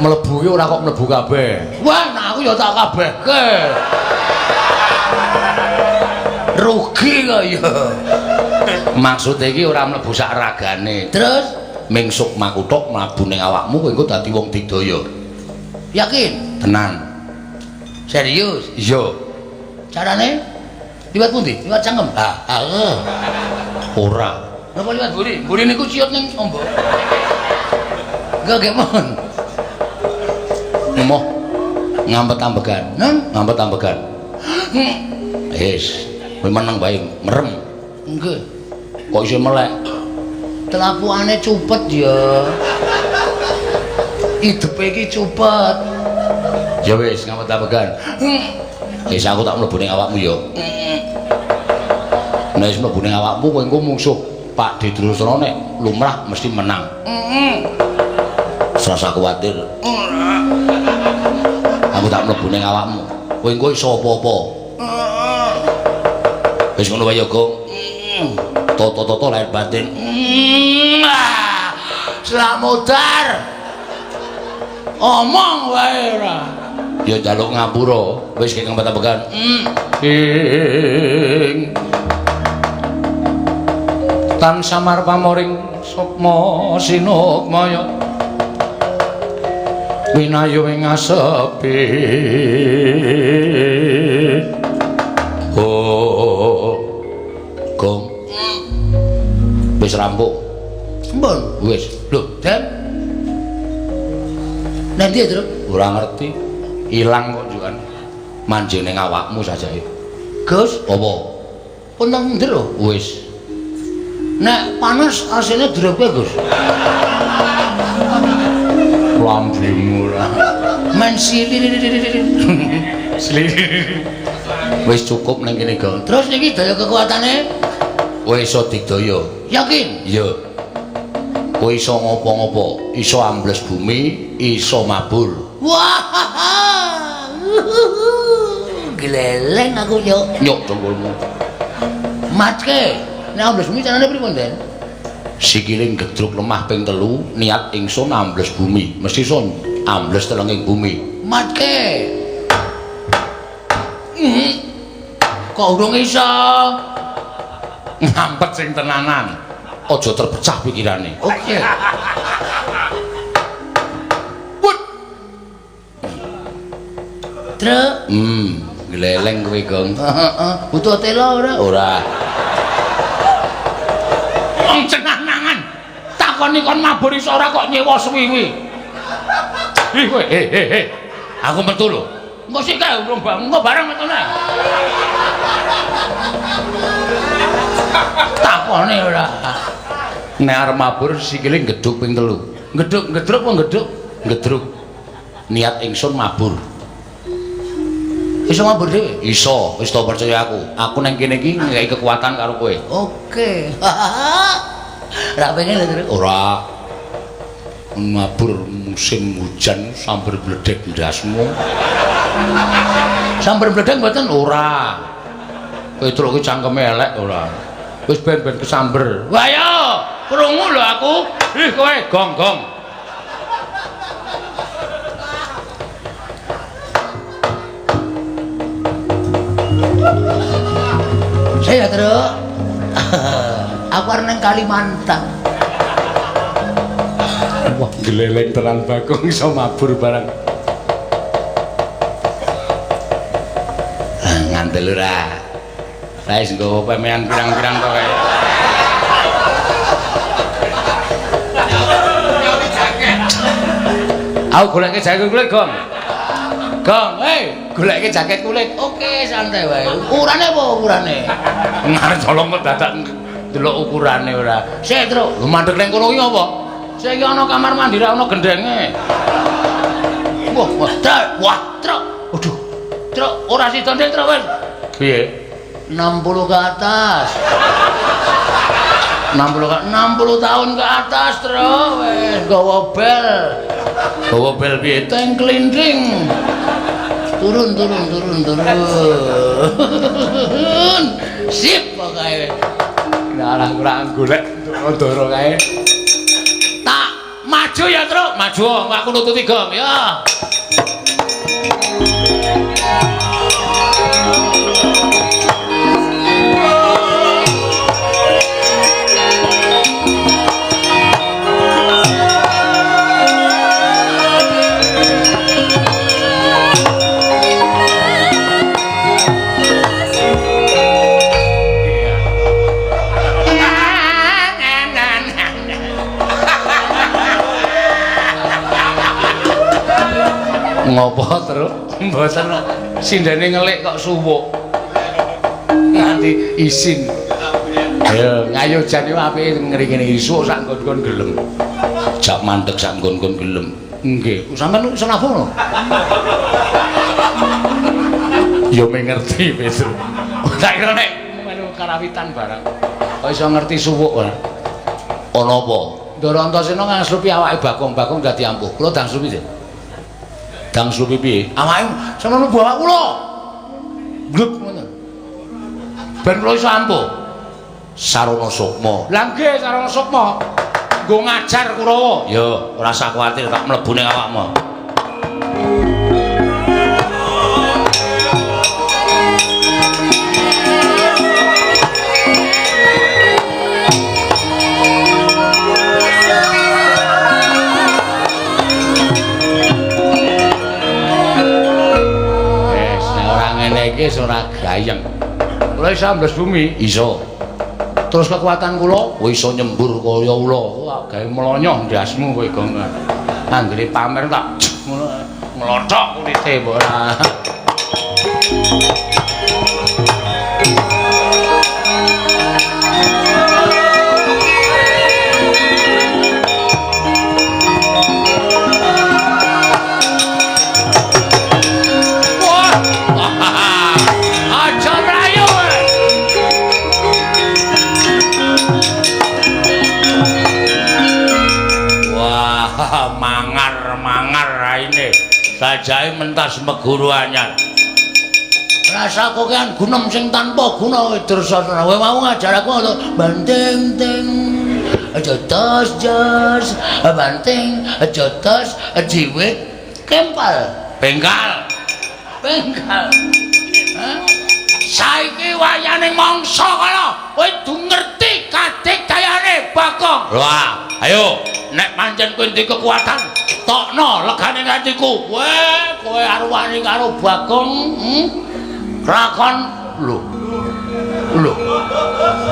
S1: Mlebu ki ora kok mlebu kabeh. Wah, nah aku ya tak kabehke. Rugi kok ya. Maksud iki ora mlebu sak ragane. Terus mingsuk makuthuk mlebu ning awakmu kowe engko dadi wong digdaya. Yakin? Tenan. Serius? Iya. Carane? Liwat pundi? Liwat cangkem? Heeh. Ora. Napa liwat mburi? Mburi niku ciut ning ombo. Enggak mon. Emoh. Ngampet-ambegan. Ngampet-ambegan. Wis, kowe meneng bae, merem. Nggih. Kok iso melek? Telapuane cupet ya. Hidupe iki cupet. Ya wis, ngampet-ambegan. Wis aku tak mlebu ning awakmu ya. Nek wis mlebu ning awakmu kowe engko mungsuh Pak Di Drusasana nek lumrah mesti menang. Serasa kuwatir. Aku tak mlebu ning awakmu. Kowe engko iso apa-apa. Wis ngono wae ya, Gong. Toto-toto lahir batin. Slamodar. Omong wae ora. Ya njaluk ngapura. Wis kenging petabekan. Ing tan samar pamoring sukma sinukmaya. Winayu ing asepi. Oh. Gong. Wis rampung.
S2: Mbon.
S1: Wis. Lho, Den.
S2: Nanti ya, Tru?
S1: Ora ngerti. Ilang kok jukan. Manjing ning awakmu sajake.
S2: Gus,
S1: Apa?
S2: pun nang ndi lho?
S1: Wis.
S2: Nek panas asine drepe, Gus.
S1: Lambemu ora.
S2: Men silir.
S1: Wis cukup ning kene, Gong.
S2: Terus niki daya kekuatane
S1: Kowe iso digdaya.
S2: yakin?
S1: Iya. Kowe iso ngopo-ngopo, iso ambles bumi, iso mabur.
S2: Wah. Geleleng aku yo.
S1: Nyuk dongkulmu.
S2: Matke. Nek ambles bumi carane pripun, Den?
S1: Sikile gedruk lemah ping 3, niat ingsun ambles bumi. Mesti iso ambles telenging bumi.
S2: Matke. Kok urung iso?
S1: Ngampet sing tenanan. Aja terpecah pikirane.
S2: Oke.
S1: Put.
S2: Truk.
S1: Gleleng kowe, Gong.
S2: Heeh. Butuh telo ora?
S1: Ora.
S2: Wong cenah-nangan. Takoni kon mabur iso ora kok nyewa suwi-wi.
S1: Ih kowe, aku metu lho.
S2: Engko sik kae urung engko bareng metune. Takoni ora.
S1: Nek arep mabur sikile gedhuk ping 3.
S2: Gedhuk apa gedhuk?
S1: Gedruk. Niat ingsun mabur.
S2: Iso mabur dhewe.
S1: Iso, wis to percaya aku. Aku nang kene iki nggawe kekuatan karo kowe.
S2: Oke. Ra pengen lho, Tru.
S1: Ora mabur musim hujan sambar bledek ndasmu.
S2: Sambar bledek mboten?
S1: Ora. Petruk ki cangkeme elek ora. Wis ben-ben kesamber.
S2: Wah yo, krungu lho aku.
S1: Ih kowe gong-gong.
S2: Saya, Tru. Aku arep nang Kalimantan.
S1: Wah, gleleng tenan Bagong iso mabur bareng. Ngandel ora. Wis nggo pemean pirang-pirang to kae. Aku goleke jaket kulit, Gong. Gong, goleke jaket kulit.
S2: Oke, santai wae. Ukurane apa ukurane?
S1: Ngarep colong kok dadak delok ukurane ora.
S2: Sik, Tru.
S1: Lho mandeg ning kono iki apa?
S2: Sik iki ana kamar mandi ra ana gendenge. Wah, Tru. Waduh. Tru, ora sida ndek, Tru, wis.
S1: Piye?
S2: 60 ke atas. 60 tahun ke atas, Tru. Wis gawa bel.
S1: Bawa bel piye?
S2: Teng klindring. Turun. Sip pokoke.
S1: Ngarang-ngarang golek ndoro kae.
S2: Tak maju ya, Tru.
S1: Maju, aku nututi, Gong, ya. Ngopo terus? Mboten sindene ngelik kok suwuk. Nganti isin. Ayo ngayojan yo apike ngeri-ngeri isuk sak nggon-nggon gelem. Jak mandeg sak nggon-nggon gelem. Nggih, sampean senafu lho. Yo mengerti wis. Tak kira nek melu karawitan barang. Kok iso ngerti suwuk ora? Ana apa? Ndara Antasena ngangslupi awake Bagong dadi ampuh. Kula dang supi sih. Dang supi piye? Awake sono bawa kula. Gleb ngono. Ben kula iso ampuh. Sarana Sukma. Lah nggih Sarana Sukma. Nggo ngajar Kurawa. Ya, ora usah kuwatir tak mlebu ning awakmu. Iki ora gayeng. Kula iso ambles bumi, iso. Terus kekuatan kula iso nyembur kaya ula. Gawe mlonyoh ndasmu kowe gong. Anggere pamer tak mlothok kulite mbok ora. Sajae mentas meguru anyar. Rasa kokean gunem sing tanpa guna Dursana. Kowe mau ngajar aku banting ting. Aja tos jos, banting, aja tos jiwit kempal. Bengkal. Bengkal. Saiki wayane mangsa kala kowe du ngerti kadikdayane Bagong. Wah, ayo nek pancen kowe ndek kekuatan tokno legane atiku. Weh, kowe arep wani karo Bagong. Rakon lho. Lho.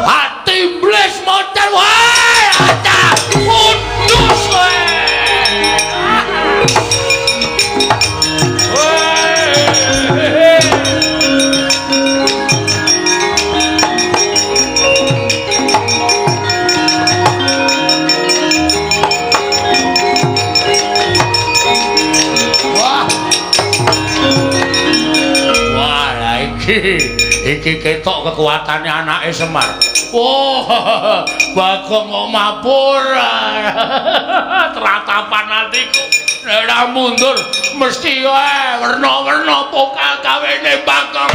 S1: Ati iblis motor wae. Ada kudus kowe. Iki ketok kekuatane anake Semar. Oh, Bagong kok mabur. Teratapan atiku. Nek ora mundur mesti wae werna-werna pokal gawene Bagong.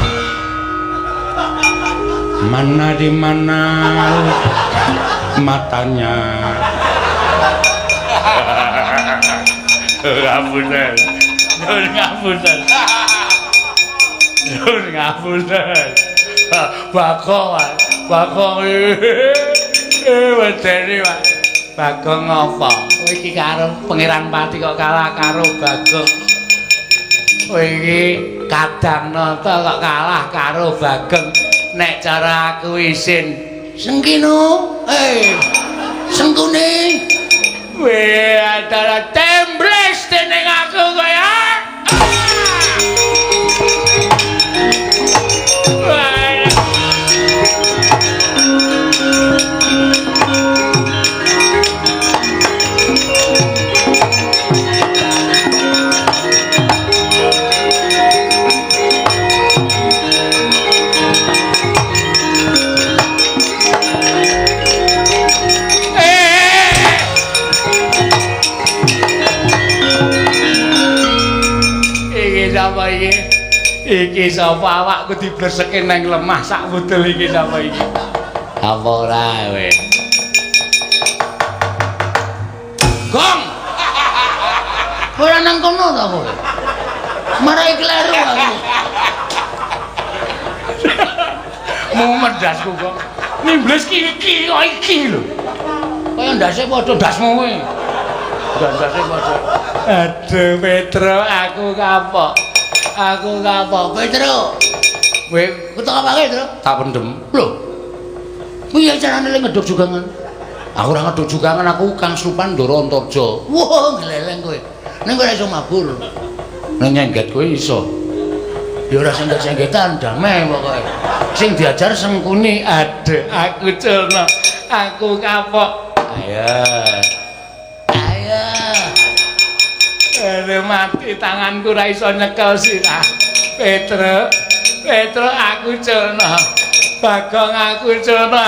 S1: Mana di mana matanya? Ngapunten. Ngapunten. Ngapunten. Bagong wedeni wae. Bagong apa? Kowe iki karo Pangeran Pati kok kalah karo Bagong. Kowe iki Kadang Nata kok kalah karo Bagong. Nek cara aku isin Sengkino, Sengkune. Kowe adalah tembles dening aku kowe. Iki sapa awakku dibleseke nang lemah sak wudel iki sapa iki? Apa ora kowe? Gong. Ora nang kono ta kowe? Marai kleru aku. Mau medasku kok. Nimbles iki lho. Kaya ndase padha dasmu kowe. Ndase padha. Aduh Petro, aku kapok. Aku kapok, Petro. Kowe ketok apa Petro? Tak pendem. Lho. Piye carane ngeduk jugangan? Aku ora ngeduk jugangan, aku Kang Supan Ndara Antarja. Wah, gleleng kowe. Ning kowe iso mabur. Ning nyengget kowe iso. Ya ora sengget-senggetan, damai pokoke. Sing diajar Sengkuni, aduh, aku culno. Aku kapok. Ayo. Mati tanganku ra iso nyekel sirah. Petro aku culno. Bagong aku culno,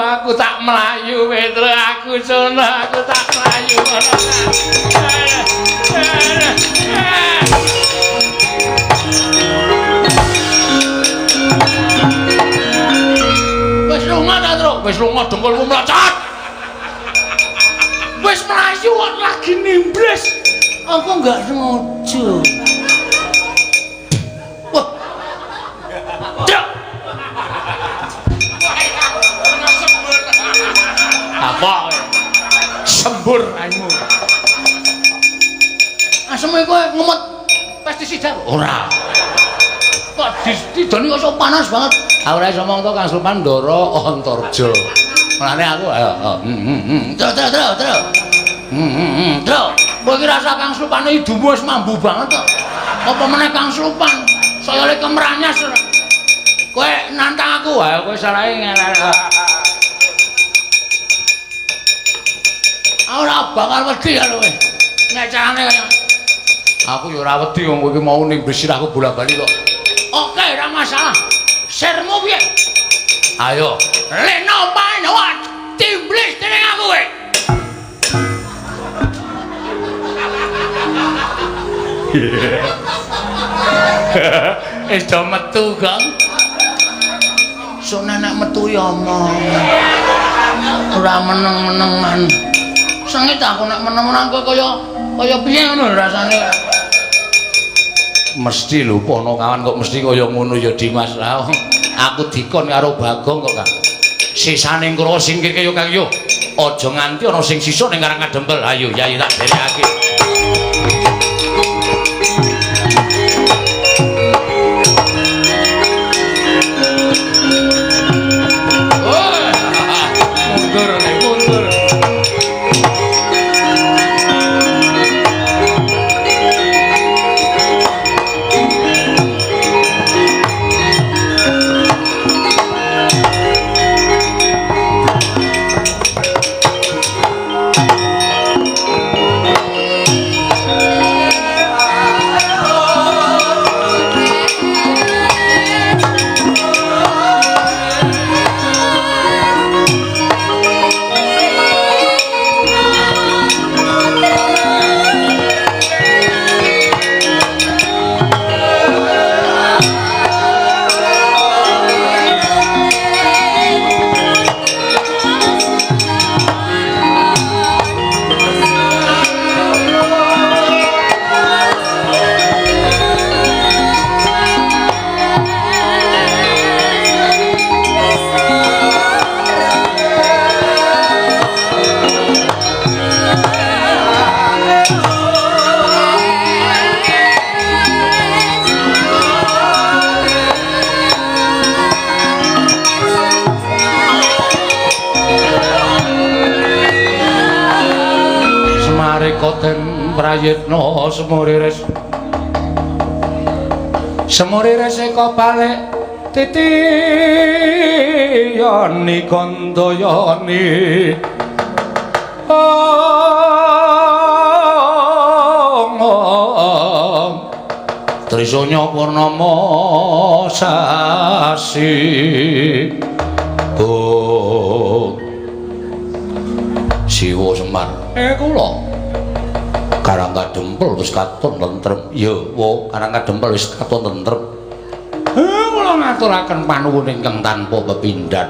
S1: aku tak melayu. Petro aku culno, aku tak melayu.
S2: wis lunga dengkulmu mlacat. Wis mlayu kok lagi nimblis. Aku enggak sengaja. Wah. Cek. Apa? Sembur aimu. Aseme kowe ngemot pestisida ora. Kok didoni kok sok panas banget. Ora iso ngomong to Kang Sulpan Ndara Antarja. Mulane aku terus. Terus. Kowe iki rasa Kang Sulpan idumu wis mambu banget kok. Apa meneh Kang Sulpan? Saya lek kemranyas. Kowe nantang aku wae, kowe sarahe ngelak. Ora bakal wedi karo kowe. Nek carane kaya aku ya ora wedi wong kowe iki mau nimbis sirahku bola-bali kok. Oke, ora masalah. Sermu piye? Ayo, leno panawat timblis dening aku kowe. Do metu, Kang. Sok nenek metu ya omong. Ora meneng-meneng man. Sengit aku nek meneng-meneng kaya piye ngono rasane. Mesti lho pono kawan kok mesti kaya ngono ya Dimas. Aku dikon karo Bagong kok, Kang. Sisane engko singkirke yo Kang yo. Aja nganti ana sing sisa ning Karang Kadempel. Ayo Yayi tak derekake. Prayitna semuriris eka balik titiyani kandayani Trisanya Purnama sasi Siwa Semar kula Karang Kadempel wis katon tentrem. Ya, wo, Karang Kadempel wis katon tentrem. Kula ngaturaken panuwun ingkang tanpa pepindhan.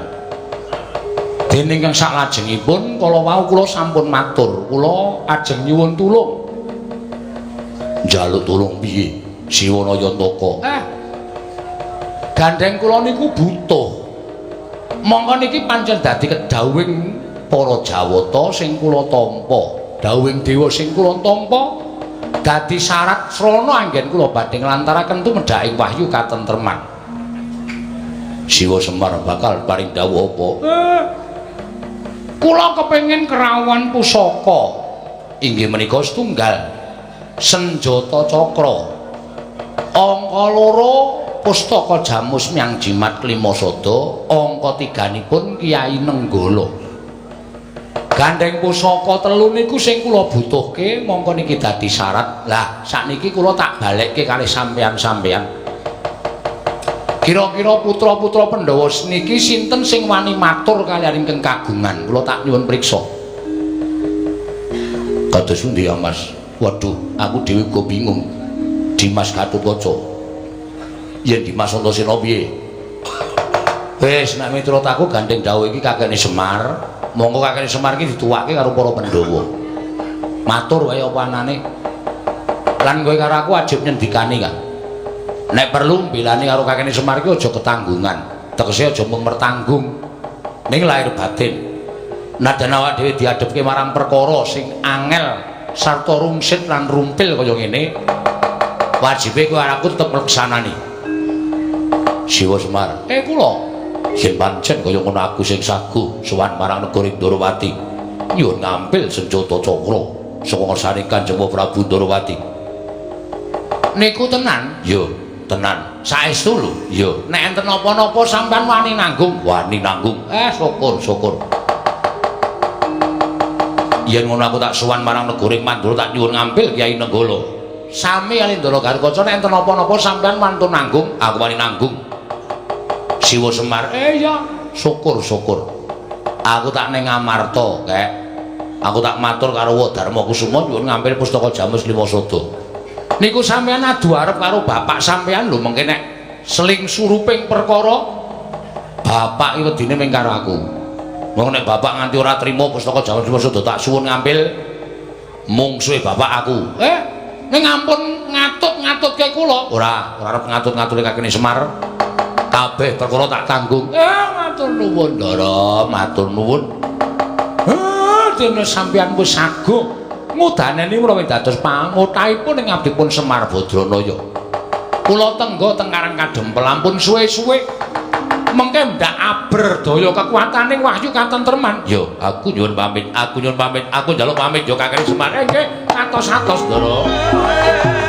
S2: Dene ingkang saklajengipun kala wau kula sampun matur, kula ajeng nyuwun tulung. Njaluk tulung piye? Siwanaya Ntaka. Gandeng kula niku butuh. Monggo niki pancen dadi kedhawuhing para Jawata sing kula tampa. Dawuhing dewa sing kula tampa dadi syarat srana anggen kula badhe nglantaraken tumedhaking wahyu katentreman. Siwa Semar bakal paring dawuh apa? Kula kepengin kerawan pusaka. Inggih menika setunggal senjata cakra. Angka 2 pustaka Jamus Myang Jimat Klimasada, angka 3-nipun Kyai Nenggala. Gandeng pusaka 3 niku sing kula butuhke mongko niki dadi syarat. Lah sakniki kula tak balekke kalih sampeyan-sampeyan. Kira-kira putra-putra Pandhawa niki sinten sing wani matur kaliyan ingkang kagungan? Kula tak nyuwun priksa. Kados pundi ya Mas? Waduh, aku dhewe uga bingung. Dimas Gatotkaca. Yen Dimas Antasena piye?
S1: Wis nek miturut aku gandeng dawuh iki kakene Semar, monggo kakene Semar iki dituwake karo para Pandhawa. Matur wae apa anane. Lan kowe karo aku wajib nyendikani kan. Nek perlu mbelani karo kakene Semar iki aja ketanggungan. Tegese aja mung mertanggung. Ning lahir batin. Nadan awak dhewe diadepke marang perkara sing angel sarta rungsit lan rumpil kaya ngene. Wajibe kowe aku tetep mleksanani. Siwa Semar. Kula yen pancen kaya ngono aku sing sagu sowan marang negari Ndarawati nyuwun ngampil senjata cakra saka ngersane Kanjeng Prabu Ndarawati. Niku tenan? Ya, tenan. Saestu lho. Ya, nek enten apa-apa sampean wani nanggung, wani nanggung. Syukur. Yen ngono aku tak sowan marang negari Mandura tak nyuwun ngampil Kyai Nenggala. Sami Alindra Garkaca nek enten apa-apa sampean wantun nanggung, aku wani nanggung. Siwa Semar, ya, syukur. Aku tak ning Ngamarta, Kek. Aku tak matur karo Dharma Kusuma nyuwun ngampil pustaka Jamus Liwasada. Niku sampean adu arep karo bapak sampean lho mengke nek seling suruping perkara bapak iki wedine ming karo aku. Wong nek bapak nganti ora trima pustaka Jamus Liwasada tak suwun ngampil mungsuhe bapak aku. Ning ampun ngatut-ngatutke kula. Ora arep ngatut-ngaturi kakene Semar. Kabeh perkara tak tanggung. Matur nuwun, Ndara, matur nuwun. Dene sampeyan wis saguh ngudaneni menawi dados pangutahipun ing abdipun Semar Badranaya. Kula tenggo teng Karang Kadempel ampun suwe-suwe mengke ndak aberdaya kekuwataning wahyu katentreman. Ya, aku nyuwun pamit, aku njaluk pamit ya Kakang Semar. Nggih, atos-atos, Ndara.